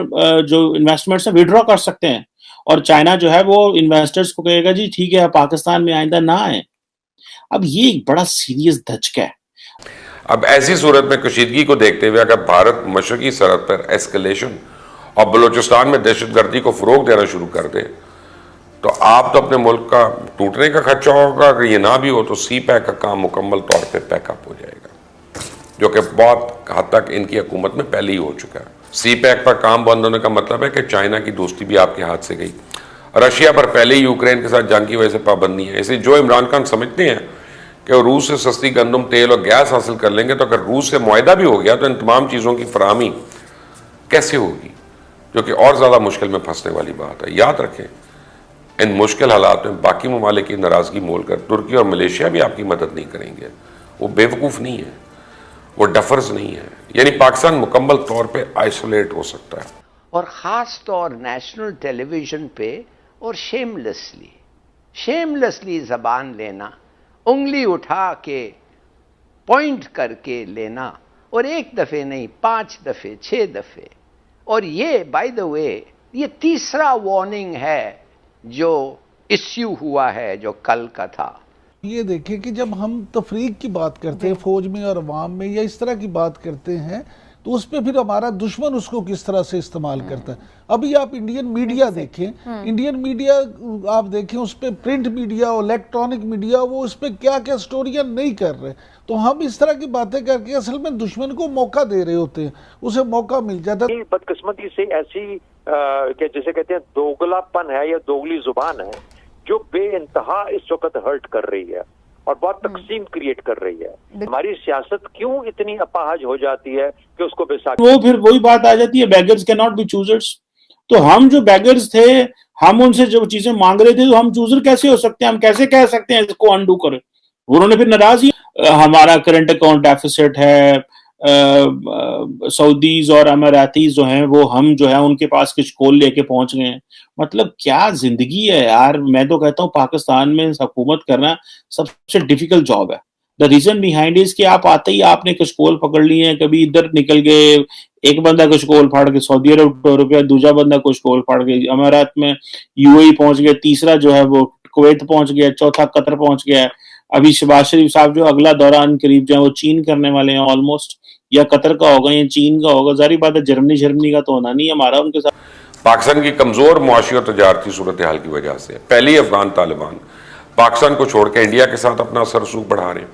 जो इन्वेस्टमेंट से विड्रॉ कर सकते हैं और चाइना जो है वो इन्वेस्टर्स को कहेगा जी ठीक है पाकिस्तान में आइंदा ना आए। अब ये एक बड़ा सीरियस धचका है। अब ऐसी सूरत में कशीदगी को देखते हुए अगर भारत मशरकी सरहद पर एस्केलेशन और बलूचिस्तान में दहशतगर्दी को फरोग देना शुरू कर दे तो आप तो अपने मुल्क का टूटने का खर्चा होगा, अगर ये ना भी हो तो सी पैक का काम मुकम्मल तौर पे पैकअप हो जाएगा, जो कि बहुत हद तक इनकी हुकूमत में पहले ही हो चुका है। सी पैक पर काम बंद होने का मतलब है कि चाइना की दोस्ती भी आपके हाथ से गई। रशिया पर पहले ही यूक्रेन के साथ जंग की वजह से पाबंदी है। इसलिए जो इमरान खान समझते हैं कि रूस से सस्ती गंदम, तेल और गैस हासिल कर लेंगे, तो अगर रूस से मुआहदा भी हो गया तो इन तमाम चीज़ों की फराहमी कैसे होगी, जो कि और ज़्यादा मुश्किल में फंसने वाली बात है। याद रखें, इन मुश्किल हालात में बाकी ममालिक की नाराज़गी मोल कर तुर्की और मलेशिया भी आपकी मदद नहीं करेंगे। वो बेवकूफ़ नहीं है, वो डफर्स नहीं है। यानी पाकिस्तान मुकम्मल तौर पे आइसोलेट हो सकता है। और ख़ास तौर नेशनल टेलीविज़न पे और शेमलेसली ज़बान लेना, उंगली उठा के पॉइंट करके लेना, और एक दफ़े नहीं 5 दफ़े 6 दफ़े। और ये बाय द वे ये तीसरा वार्निंग है जो इश्यू हुआ है, जो कल का था। ये देखें कि जब हम तफरीक की बात करते हैं फौज में और अवाम में या इस तरह की बात करते हैं तो उस पर फिर हमारा दुश्मन उसको किस तरह से इस्तेमाल करता है। अभी आप इंडियन मीडिया देखें, इंडियन मीडिया आप देखें, उस पर प्रिंट मीडिया और इलेक्ट्रॉनिक मीडिया, वो उस पर क्या क्या स्टोरियां नहीं कर रहे। तो हम इस तरह की बातें करके असल में दुश्मन को मौका दे रहे होते हैं, उसे मौका मिल जाता है। बदकिस्मती से ऐसी जैसे कहते हैं दोगलापन है या दोगली जुबान है जो बेइंतहा इस वक्त हर्ट कर रही है और बहुत तकसीम क्रिएट कर रही है। हमारी सियासत क्यों इतनी अपाहज हो जाती है कि उसको बेसाखी, वो फिर वही बात आ जाती है, beggars can not be choosers. तो हम जो बेगर्स थे, हम उनसे जो चीजें मांग रहे थे, तो हम चूजर कैसे हो सकते हैं? हम कैसे कह सकते हैं इसको अनडू करें? उन्होंने फिर नाराज ही, हमारा करंट अकाउंट डेफिसिट है, सऊदीज और अमीरातीज जो हैं वो हम जो है उनके पास किशकोल लेके पहुंच गए हैं। मतलब क्या जिंदगी है यार। मैं तो कहता हूँ पाकिस्तान में हुकूमत करना सबसे डिफिकल्ट जॉब है। द रीजन बिहाइंड इज कि आप आते ही आपने कशकोल पकड़ लिए हैं, कभी इधर निकल गए, एक बंदा कशकोल फाड़ के सऊदी अरब रुपया, दूसरा बंदा कशकोल फाड़ के अमीरात में यूएई पहुंच गया, तीसरा जो है वो कुवैत पहुंच गया, चौथा कतर पहुंच गया। अभी शहबाज शरीफ साहब जो अगला दौरा करीब जो है वो चीन करने वाले हैं ऑलमोस्ट, या कतर का होगा या चीन का होगा। जारी बात है जर्मनी का तो होना नहीं हमारा उनके साथ। पाकिस्तान की कमजोर मुआशी और तजारती सूरत हाल की वजह से पहली अफगान तालिबान पाकिस्तान को छोड़ के इंडिया के साथ अपना असर रसूख बढ़ा रहे हैं।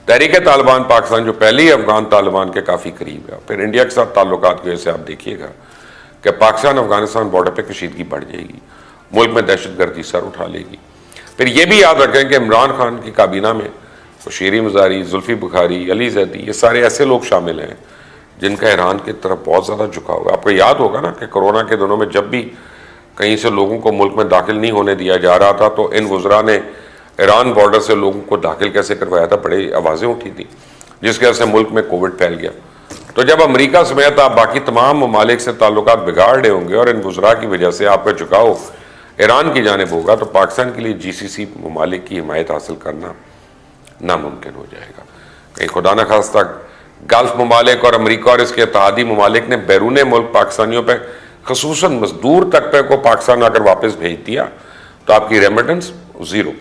तहरीक तालिबान पाकिस्तान जो पहली अफगान तालिबान के काफ़ी करीब है, फिर इंडिया के साथ ताल्लुकात की वजह से आप देखिएगा कि पाकिस्तान अफगानिस्तान बॉर्डर पर कशीदगी बढ़ जाएगी, मुल्क में दहशतगर्दी सर उठा लेगी। फिर ये भी याद रखें कि इमरान खान की काबीना में बशीर मज़ारी, जुल्फी बुखारी, अली जैदी, ये सारे ऐसे लोग शामिल हैं जिनका ईरान की तरफ बहुत ज़्यादा झुकाव है। आपको याद होगा ना कि कोरोना के दिनों में जब भी कहीं से लोगों को मुल्क में दाखिल नहीं होने दिया जा रहा था तो इन वज़रा ने ईरान बॉर्डर से लोगों को दाखिल कैसे करवाया था, बड़ी आवाज़ें उठी थी, जिसकी वजह से मुल्क में कोविड फैल गया। तो जब अमेरिका समेत आप बाकी तमाम ममालिक से ताल्लुकात बिगाड़ रहे होंगे और इन वज़रा की वजह से आपका झुकाव ईरान की जानिब होगा, तो पाकिस्तान के लिए GCC ममालिक की हिमायत हासिल करना नामुमकिन हो जाएगा। कहीं खुदा न खास्ता गल्फ ममालिक और अमेरिका और इसके इत्तेहादी ममालिक ने बैरून मुल्क पाकिस्तानियों पर खसूसन मजदूर तबके को पाकिस्तान अगर वापस भेज दिया तो आपकी रेमिटेंस ज़ीरो।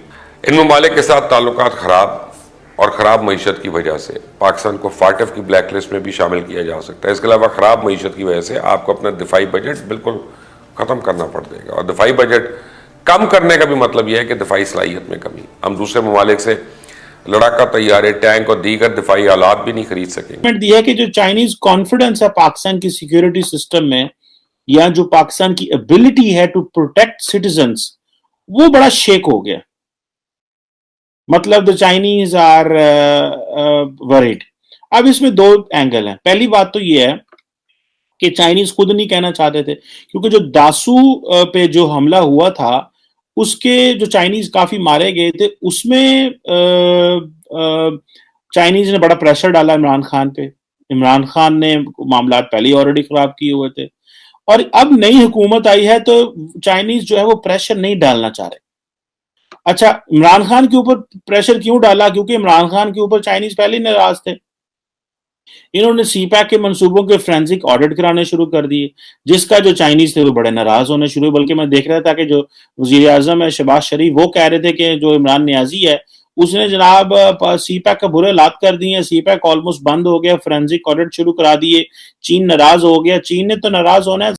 इन ममालिक के साथ ताल्लुकात ख़राब और ख़राब मईशत की वजह से पाकिस्तान को FATF की ब्लैक लिस्ट में भी शामिल किया जा सकता है। इसके अलावा ख़राब मईशत की वजह से आपको अपना दिफाई बजट बिल्कुल ख़त्म करना पड़ जाएगा, और दिफाई बजट कम करने का भी मतलब यह है कि दिफाई सलाहियत में कमी। हम दूसरे ममालिक से लड़ाका तैयारे, टैंक और दीगर दिफाई आलात भी नहीं खरीद सकेंगे। दिया कि जो चाइनीज कॉन्फिडेंस है पाकिस्तान की सिक्योरिटी सिस्टम में, या जो पाकिस्तान की एबिलिटी है टू प्रोटेक्ट सिटीजन्स, वो बड़ा शेक हो गया। मतलब द चाइनीज आर वरीड। अब इसमें दो एंगल हैं। पहली बात तो ये है कि चाइनीज खुद नहीं कहना चाहते थे, क्योंकि जो दासू पे जो हमला हुआ था उसके जो चाइनीज काफी मारे गए थे, उसमें चाइनीज ने बड़ा प्रेशर डाला इमरान खान पे। इमरान खान ने मामला पहले ही ऑलरेडी खराब किए हुए थे, और अब नई हुकूमत आई है तो चाइनीज जो है वो प्रेशर नहीं डालना चाह रहे। अच्छा, इमरान खान के ऊपर प्रेशर क्यों डाला? क्योंकि इमरान खान के ऊपर चाइनीज पहले ही नाराज थे। इन्होंने CPAC के मंसूबों के फोरेंसिक ऑडिट कराने शुरू कर दिए, जिसका जो चाइनीज थे वो बड़े नाराज होने शुरू। बल्कि मैं देख रहा था कि जो वजीर आजम है शहबाज शरीफ, वो कह रहे थे कि जो इमरान नियाजी है उसने जनाब CPAC का बुरे हालात कर दिए। CPAC ऑलमोस्ट बंद हो गया, फोरेंसिक ऑडिट शुरू करा दिए। चीन नाराज हो गया। चीन ने तो नाराज होना है,